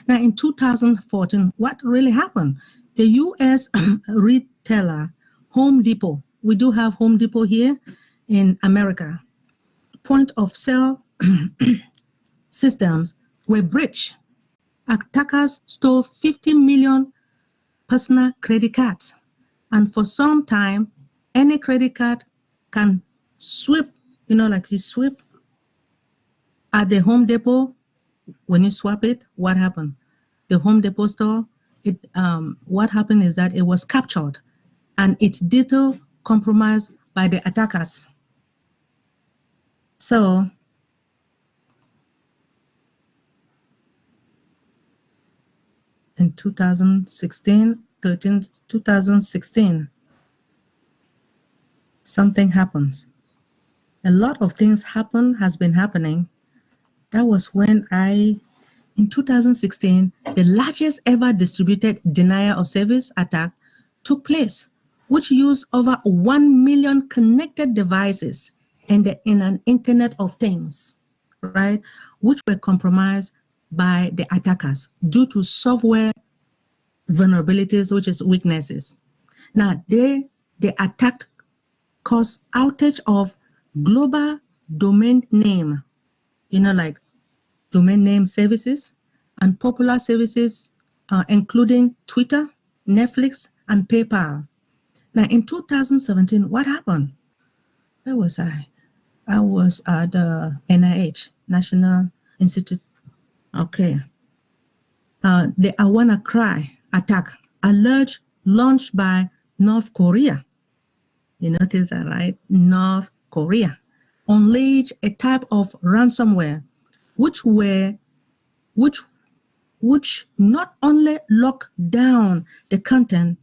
[SPEAKER 5] Now, in 2014, what really happened? The US retailer Home Depot, we do have Home Depot here in America, point of sale systems were breached. Attackers stole 50 million personal credit cards. And for some time, any credit card can sweep, like you sweep at the Home Depot. When you swap it, what happened? The Home Depot store, what happened is that it was captured and its data compromised by the attackers. So, in 2016, something happens. A lot of things has been happening. That was when in 2016, the largest ever distributed denial of service attack took place, which used over 1 million connected devices in an Internet of Things, right? Which were compromised by the attackers due to software vulnerabilities, which is weaknesses. Now, the attack caused outage of global domain name, like domain name services and popular services, including Twitter, Netflix, and PayPal. Now, in 2017, what happened? Where was I? I was at the NIH, National Institute. Okay. The I Wanna Cry attack, alleged launched by North Korea. You notice that, right? North Korea unleashed a type of ransomware which not only locked down the content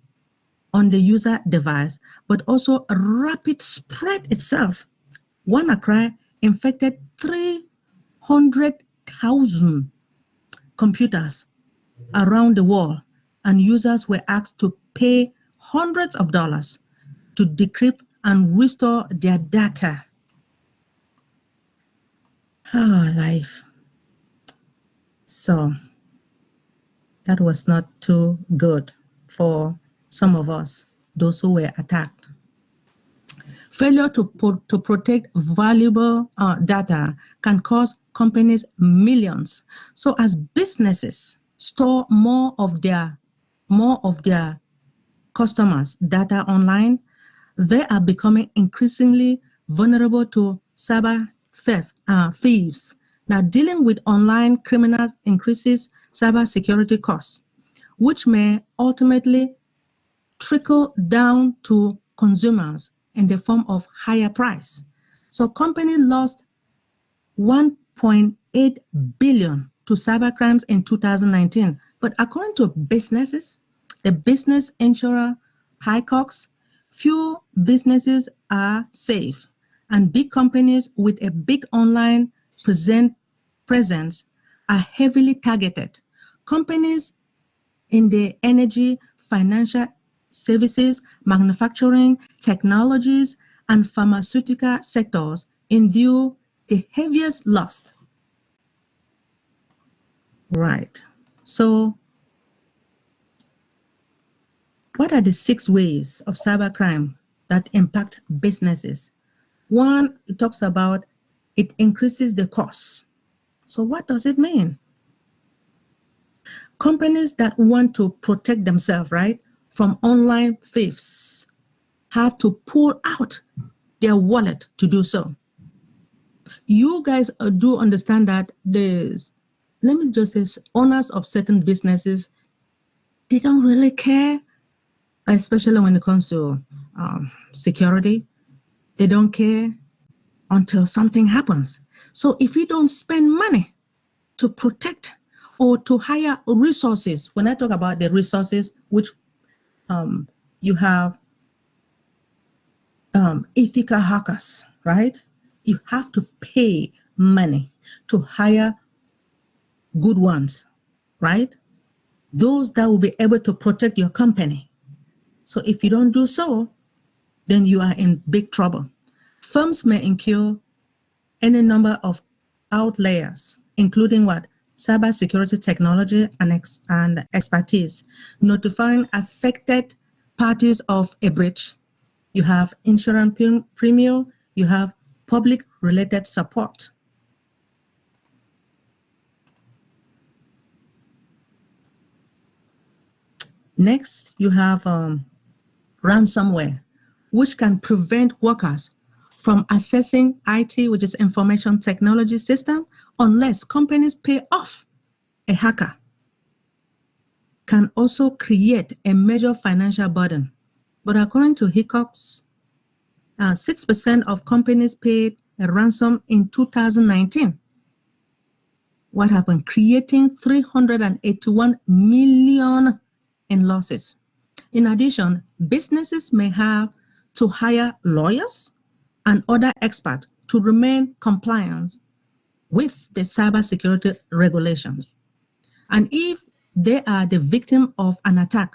[SPEAKER 5] on the user device, but also rapid spread itself. WannaCry infected 300,000 computers around the world, and users were asked to pay hundreds of dollars to decrypt and restore their data. Life. So that was not too good for some of us, those who were attacked. Failure to protect valuable data can cost companies millions. So as businesses store more of their customers' data online, they are becoming increasingly vulnerable to cyber thieves. Now, dealing with online criminals increases cybersecurity costs, which may ultimately trickle down to consumers in the form of higher price. So companies lost 1.8 billion to cybercrimes in 2019. But according to businesses, the business insurer Hicox, few businesses are safe, and big companies with a big online presence are heavily targeted. Companies in the energy, financial services, manufacturing, technologies, and pharmaceutical sectors endure the heaviest loss. Right. So, what are the 6 ways of cybercrime that impact businesses? 1, it talks about it increases the cost. So what does it mean? Companies that want to protect themselves, right, from online thieves have to pull out their wallet to do so. You guys do understand that let me just say, owners of certain businesses, they don't really care, especially when it comes to security. They don't care until something happens. So if you don't spend money to protect or to hire resources, when I talk about the resources, which you have ethical hackers, right? You have to pay money to hire good ones, right? Those that will be able to protect your company. So if you don't do so, then you are in big trouble. Firms may incur any number of outlayers, including what? Cybersecurity technology and expertise, notifying affected parties of a breach. You have insurance premium, you have public related support. Next, you have ransomware, which can prevent workers from accessing IT, which is information technology system, unless companies pay off a hacker. Can also create a major financial burden. But according to hiccups, 6% of companies paid a ransom in 2019. What happened? Creating 381 million in losses. In addition, businesses may have to hire lawyers and other experts to remain compliant with the cybersecurity regulations. And if they are the victim of an attack,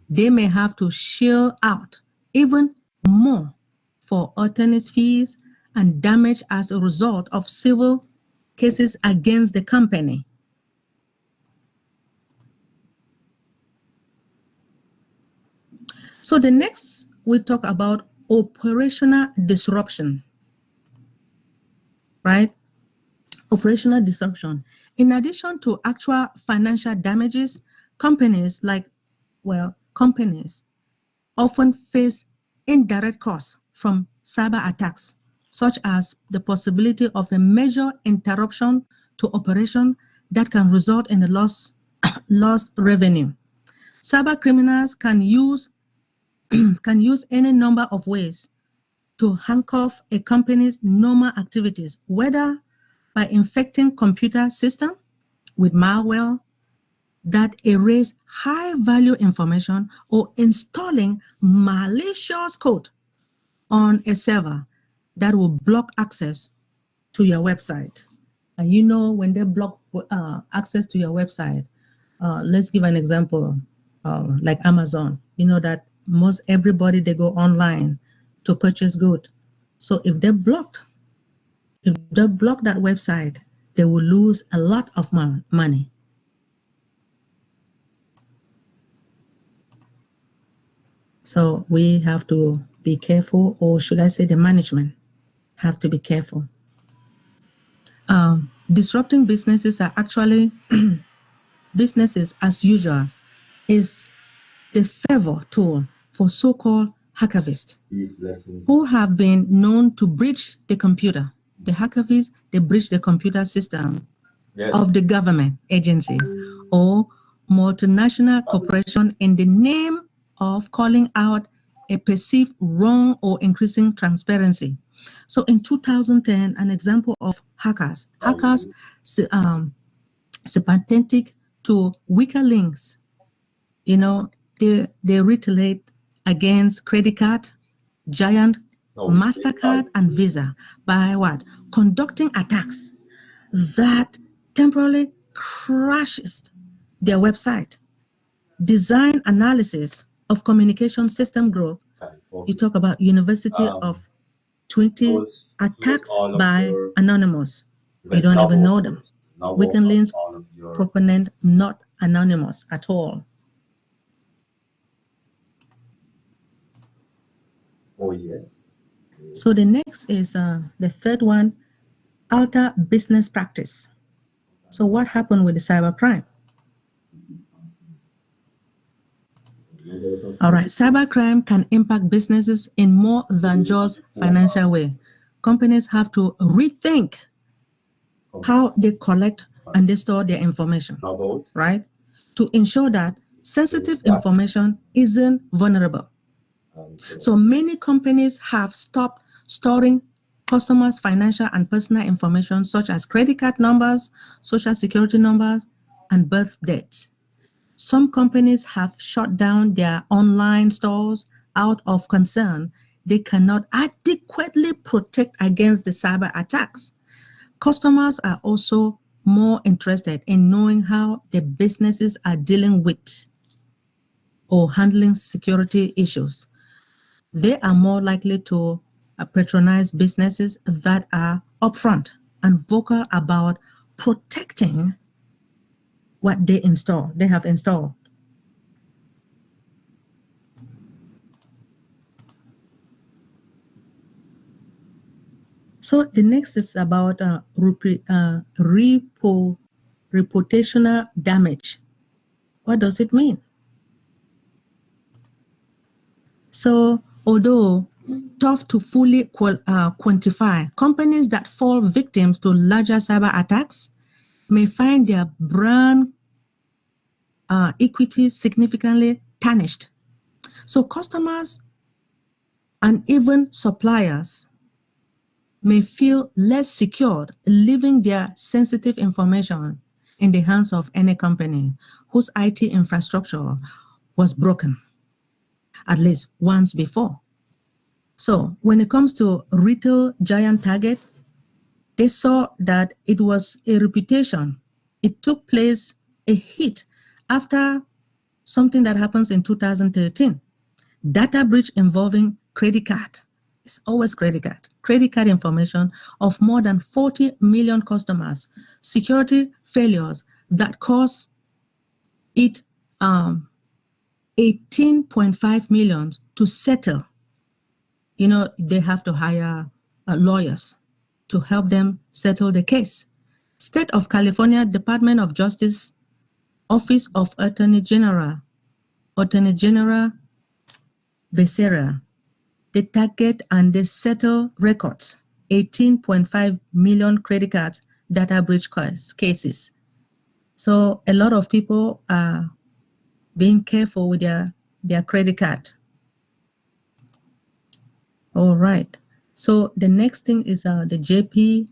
[SPEAKER 5] they may have to shell out even more for attorney's fees and damage as a result of civil cases against the company. So the next, we talk about operational disruption, right? Operational disruption. In addition to actual financial damages, companies often face indirect costs from cyber attacks, such as the possibility of a major interruption to operation that can result in a lost revenue. Cyber criminals can use any number of ways to handcuff a company's normal activities, whether by infecting computer system with malware that erase high-value information or installing malicious code on a server that will block access to your website. And you know, when they block access to your website, let's give an example, like Amazon. You know that most everybody, they go online to purchase goods. So if they block that website, they will lose a lot of money. So we have to be careful, or should I say the management have to be careful. Disrupting businesses are actually businesses as usual is the favor tool for so-called hacktivists who have been known to breach the computer. The hacktivists, they breach the computer system of the government agency or multinational corporation in the name of calling out a perceived wrong or increasing transparency. So in 2010, an example of hackers sympathetic to weaker links, you know, they retaliate against credit card, giant, MasterCard, and Visa by what? Conducting attacks that temporarily crashes their website. Design analysis of communication system growth. You talk about University of 20 attacks by anonymous. You don't even know them. Weakened links proponent, not anonymous at all.
[SPEAKER 2] Oh, yes.
[SPEAKER 5] So the next is the third one, alter business practice. So what happened with the cybercrime? All right, cybercrime can impact businesses in more than just financial way. Companies have to rethink how they collect and they store their information, right? To ensure that sensitive information isn't vulnerable. So many companies have stopped storing customers' financial and personal information, such as credit card numbers, social security numbers, and birth dates. Some companies have shut down their online stores out of concern they cannot adequately protect against the cyber attacks. Customers are also more interested in knowing how the businesses are dealing with or handling security issues. They are more likely to patronize businesses that are upfront and vocal about protecting what they have installed. So the next is about reputational damage. What does it mean? So although tough to fully quantify, companies that fall victims to larger cyber attacks may find their brand equity significantly tarnished. So customers and even suppliers may feel less secured leaving their sensitive information in the hands of any company whose IT infrastructure was broken at least once before. So when it comes to retail giant Target, they saw that it was a reputation. It took place a hit after something that happens in 2013. Data breach involving credit card. It's always credit card information of more than 40 million customers, security failures that cost it 18.5 million to settle. You know, they have to hire lawyers to help them settle the case. State of California Department of Justice, Office of Attorney General Becerra, they target and they settle records, 18.5 million credit card data breach cases. So a lot of people are being careful with their credit card. All right. So the next thing is the JP.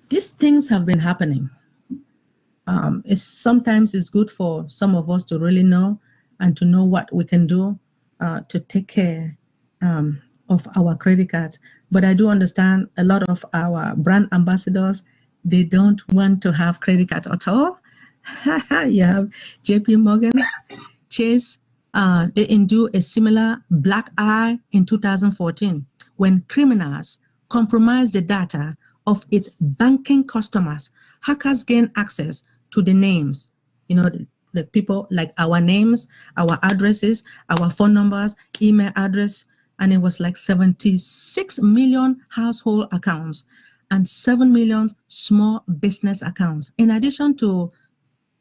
[SPEAKER 5] These things have been happening. Sometimes it's good for some of us to really know and to know what we can do to take care of our credit cards. But I do understand a lot of our brand ambassadors, they don't want to have credit cards at all. You have JP Morgan, Chase, they endure a similar black eye in 2014 when criminals compromised the data of its banking customers. Hackers gained access to the names, you know, the people, like our names, our addresses, our phone numbers, email address, and it was like 76 million household accounts and 7 million small business accounts. In addition to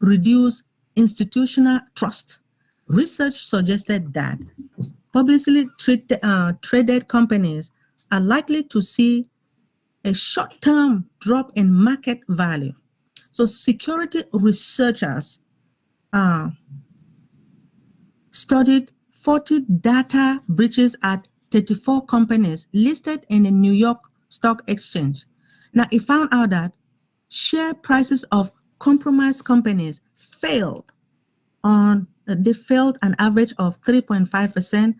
[SPEAKER 5] reduce institutional trust, research suggested that publicly traded companies are likely to see a short-term drop in market value. So security researchers studied 40 data breaches at 34 companies listed in the New York Stock Exchange. Now, it found out that share prices of compromised companies failed an average of 3.5%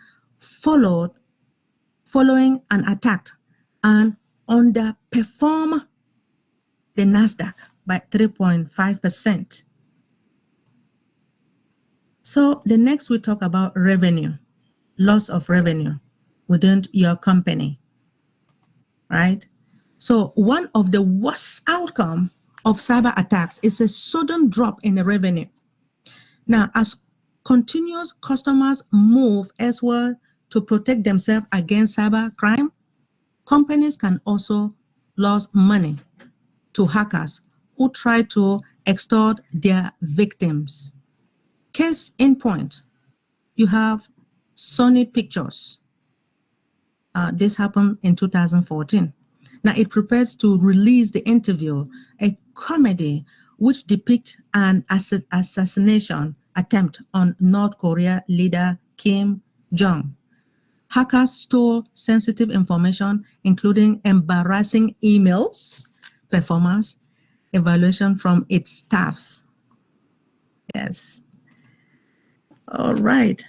[SPEAKER 5] following an attack and underperform the NASDAQ by 3.5%. So the next we talk about revenue, loss of revenue within your company, right? So one of the worst outcomes of cyber attacks is a sudden drop in the revenue. Now, as continuous customers move elsewhere to protect themselves against cyber crime, companies can also lose money to hackers who try to extort their victims. Case in point, you have Sony Pictures. This happened in 2014. Now it prepares to release the interview. A comedy which depicts an assassination attempt on North Korea leader Kim Jong. Hackers stole sensitive information, including embarrassing emails, performance evaluation from its staffs. Yes. All right.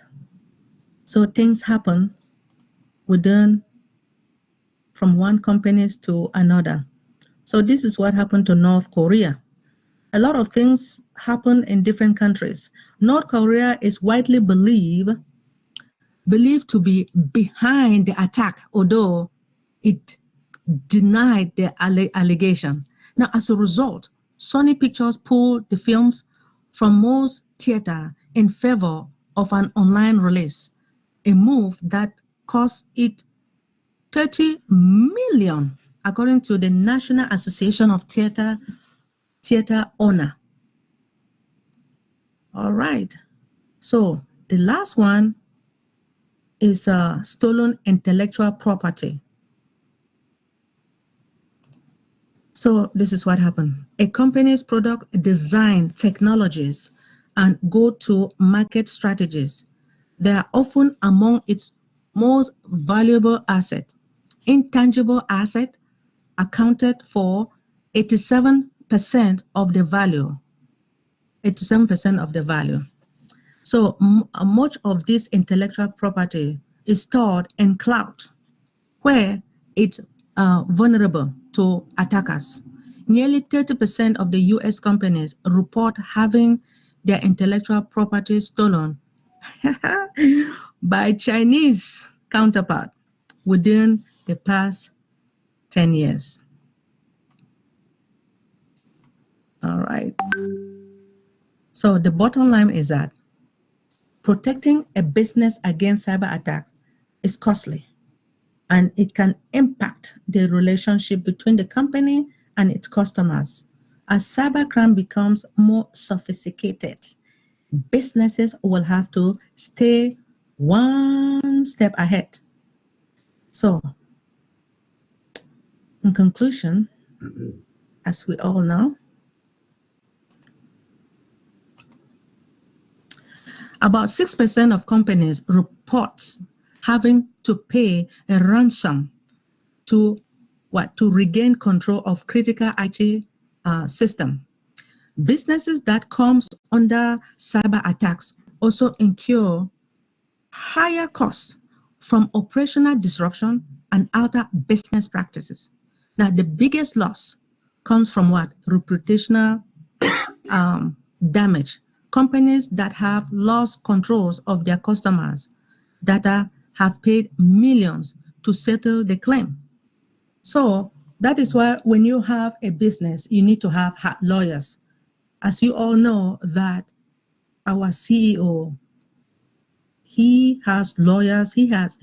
[SPEAKER 5] So things happen within from one company to another. So this is what happened to North Korea. A lot of things happen in different countries. North Korea is widely believed to be behind the attack, although it denied the allegation. Now, as a result, Sony Pictures pulled the films from most theater in favor of an online release, a move that cost it $30 million, according to the National Association of Theater Owner. All right. So the last one is stolen intellectual property. So this is what happened. A company's product design technologies and go-to-market strategies, they are often among its most valuable assets. Intangible asset accounted for 87% of the value. 87% of the value. So much of this intellectual property is stored in cloud, where it's vulnerable to attackers. Nearly 30% of the US companies report having their intellectual property stolen by Chinese counterpart within the past 10 years. All right. So the bottom line is that protecting a business against cyber attacks is costly, and it can impact the relationship between the company and its customers. As cybercrime becomes more sophisticated, businesses will have to stay one step ahead. So, in conclusion, as we all know, about 6% of companies report having to pay a ransom to regain control of critical IT system. Businesses that comes under cyber attacks also incur higher costs from operational disruption and outer business practices. Now, the biggest loss comes from what? Reputational damage. Companies that have lost controls of their customers' data have paid millions to settle the claim. So that is why when you have a business, you need to have lawyers. As you all know that our CEO, he has lawyers, he hired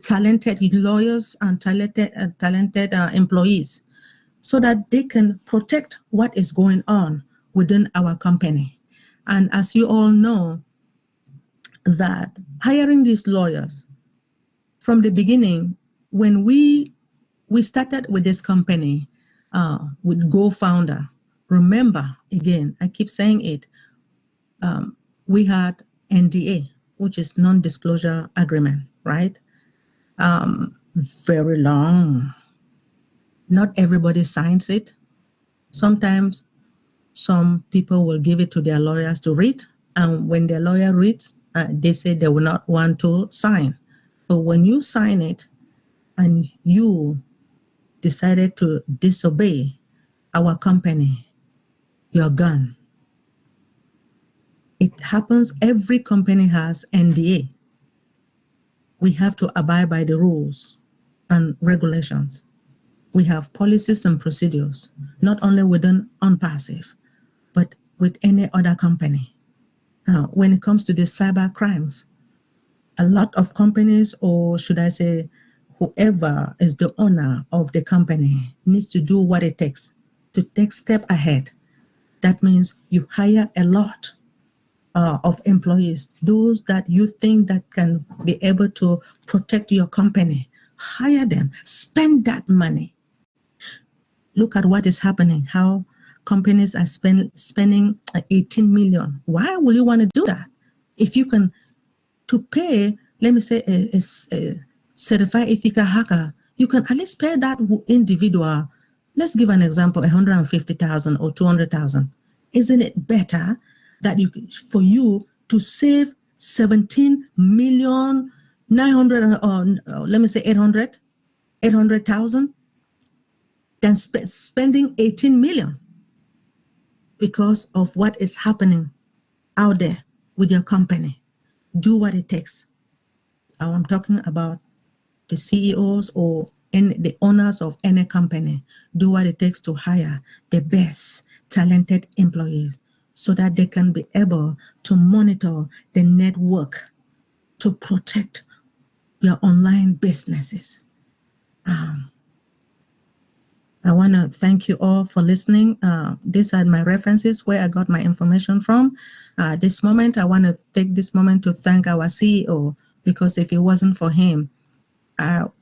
[SPEAKER 5] talented lawyers and talented employees so that they can protect what is going on within our company. And as you all know, that hiring these lawyers from the beginning, when we started with this company, with GoFounder, remember, again, I keep saying it, we had NDA, which is non-disclosure agreement, right? Very long. Not everybody signs it. Sometimes some people will give it to their lawyers to read, and when their lawyer reads, they say they will not want to sign. But when you sign it and you decided to disobey our company, you're gone. It happens, every company has NDA. We have to abide by the rules and regulations. We have policies and procedures, not only within OnPassive, but with any other company. When it comes to the cyber crimes, a lot of companies, or should I say, whoever is the owner of the company, needs to do what it takes to take step ahead. That means you hire a lot of employees, those that you think that can be able to protect your company. Hire them, spend that money. Look at what is happening, how companies are spending 18 million. Why will you want to do that? If you can, to pay, let me say, a certified ethical hacker, you can at least pay that individual, let's give an example, 150,000 or 200,000. Isn't it better that for you to save 17 million 900, or let me say 800,000 than spending 18 million because of what is happening out there with your company? Do what it takes. I'm talking about the CEOs or the owners of any company. Do what it takes to hire the best talented employees so that they can be able to monitor the network to protect your online businesses. I want to thank you all for listening. These are my references where I got my information from. This moment, I want to take this moment to thank our CEO, because if it wasn't for him,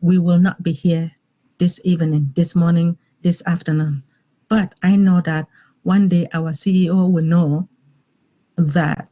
[SPEAKER 5] we will not be here this evening, this morning, this afternoon. But I know that one day our CEO will know that,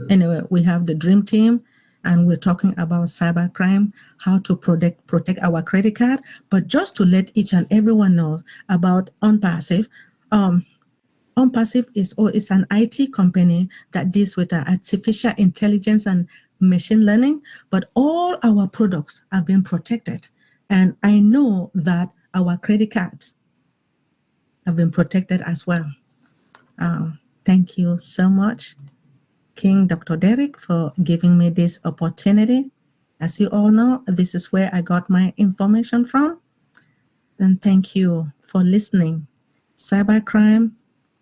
[SPEAKER 5] anyway, we have the dream team and we're talking about cybercrime, how to protect our credit card. But just to let each and everyone know about OnPassive, OnPassive is an IT company that deals with artificial intelligence and machine learning, but all our products have been protected. And I know that our credit cards have been protected as well. Thank you so much, King Dr. Derek, for giving me this opportunity. As you all know, this is where I got my information from. And thank you for listening. Cybercrime,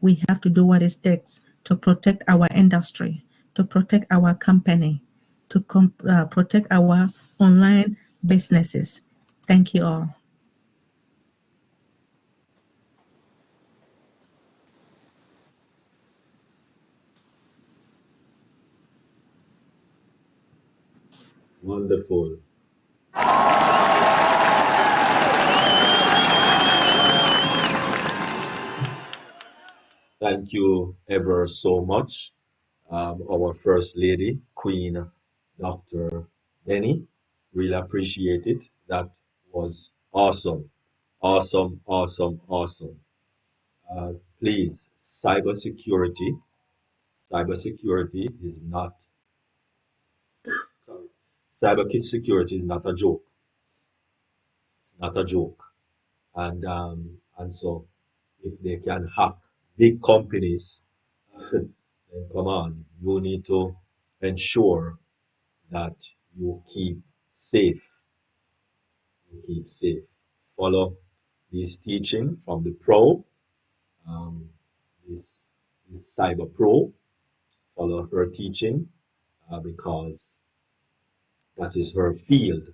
[SPEAKER 5] we have to do what it takes to protect our industry, to protect our company, to protect our online businesses. Thank you all.
[SPEAKER 2] Wonderful. Thank you ever so much, our First Lady, Queen Dr. Benny. Really appreciate it. That was awesome. Awesome, awesome, awesome. Please, cybersecurity is not, cybersecurity is not a joke. It's not a joke. And so if they can hack big companies, then come on, you need to ensure that you keep safe. You keep safe. Follow this teaching from the pro, this cyber pro. Follow her teaching because that is her field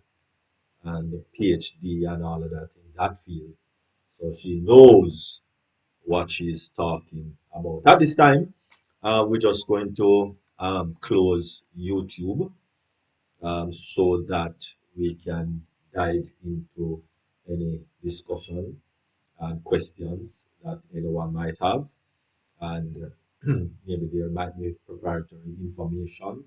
[SPEAKER 2] and PhD and all of that in that field. So she knows what she's talking about. At this time, we're just going to close YouTube so that we can dive into any discussion and questions that anyone might have. And maybe there might be proprietary information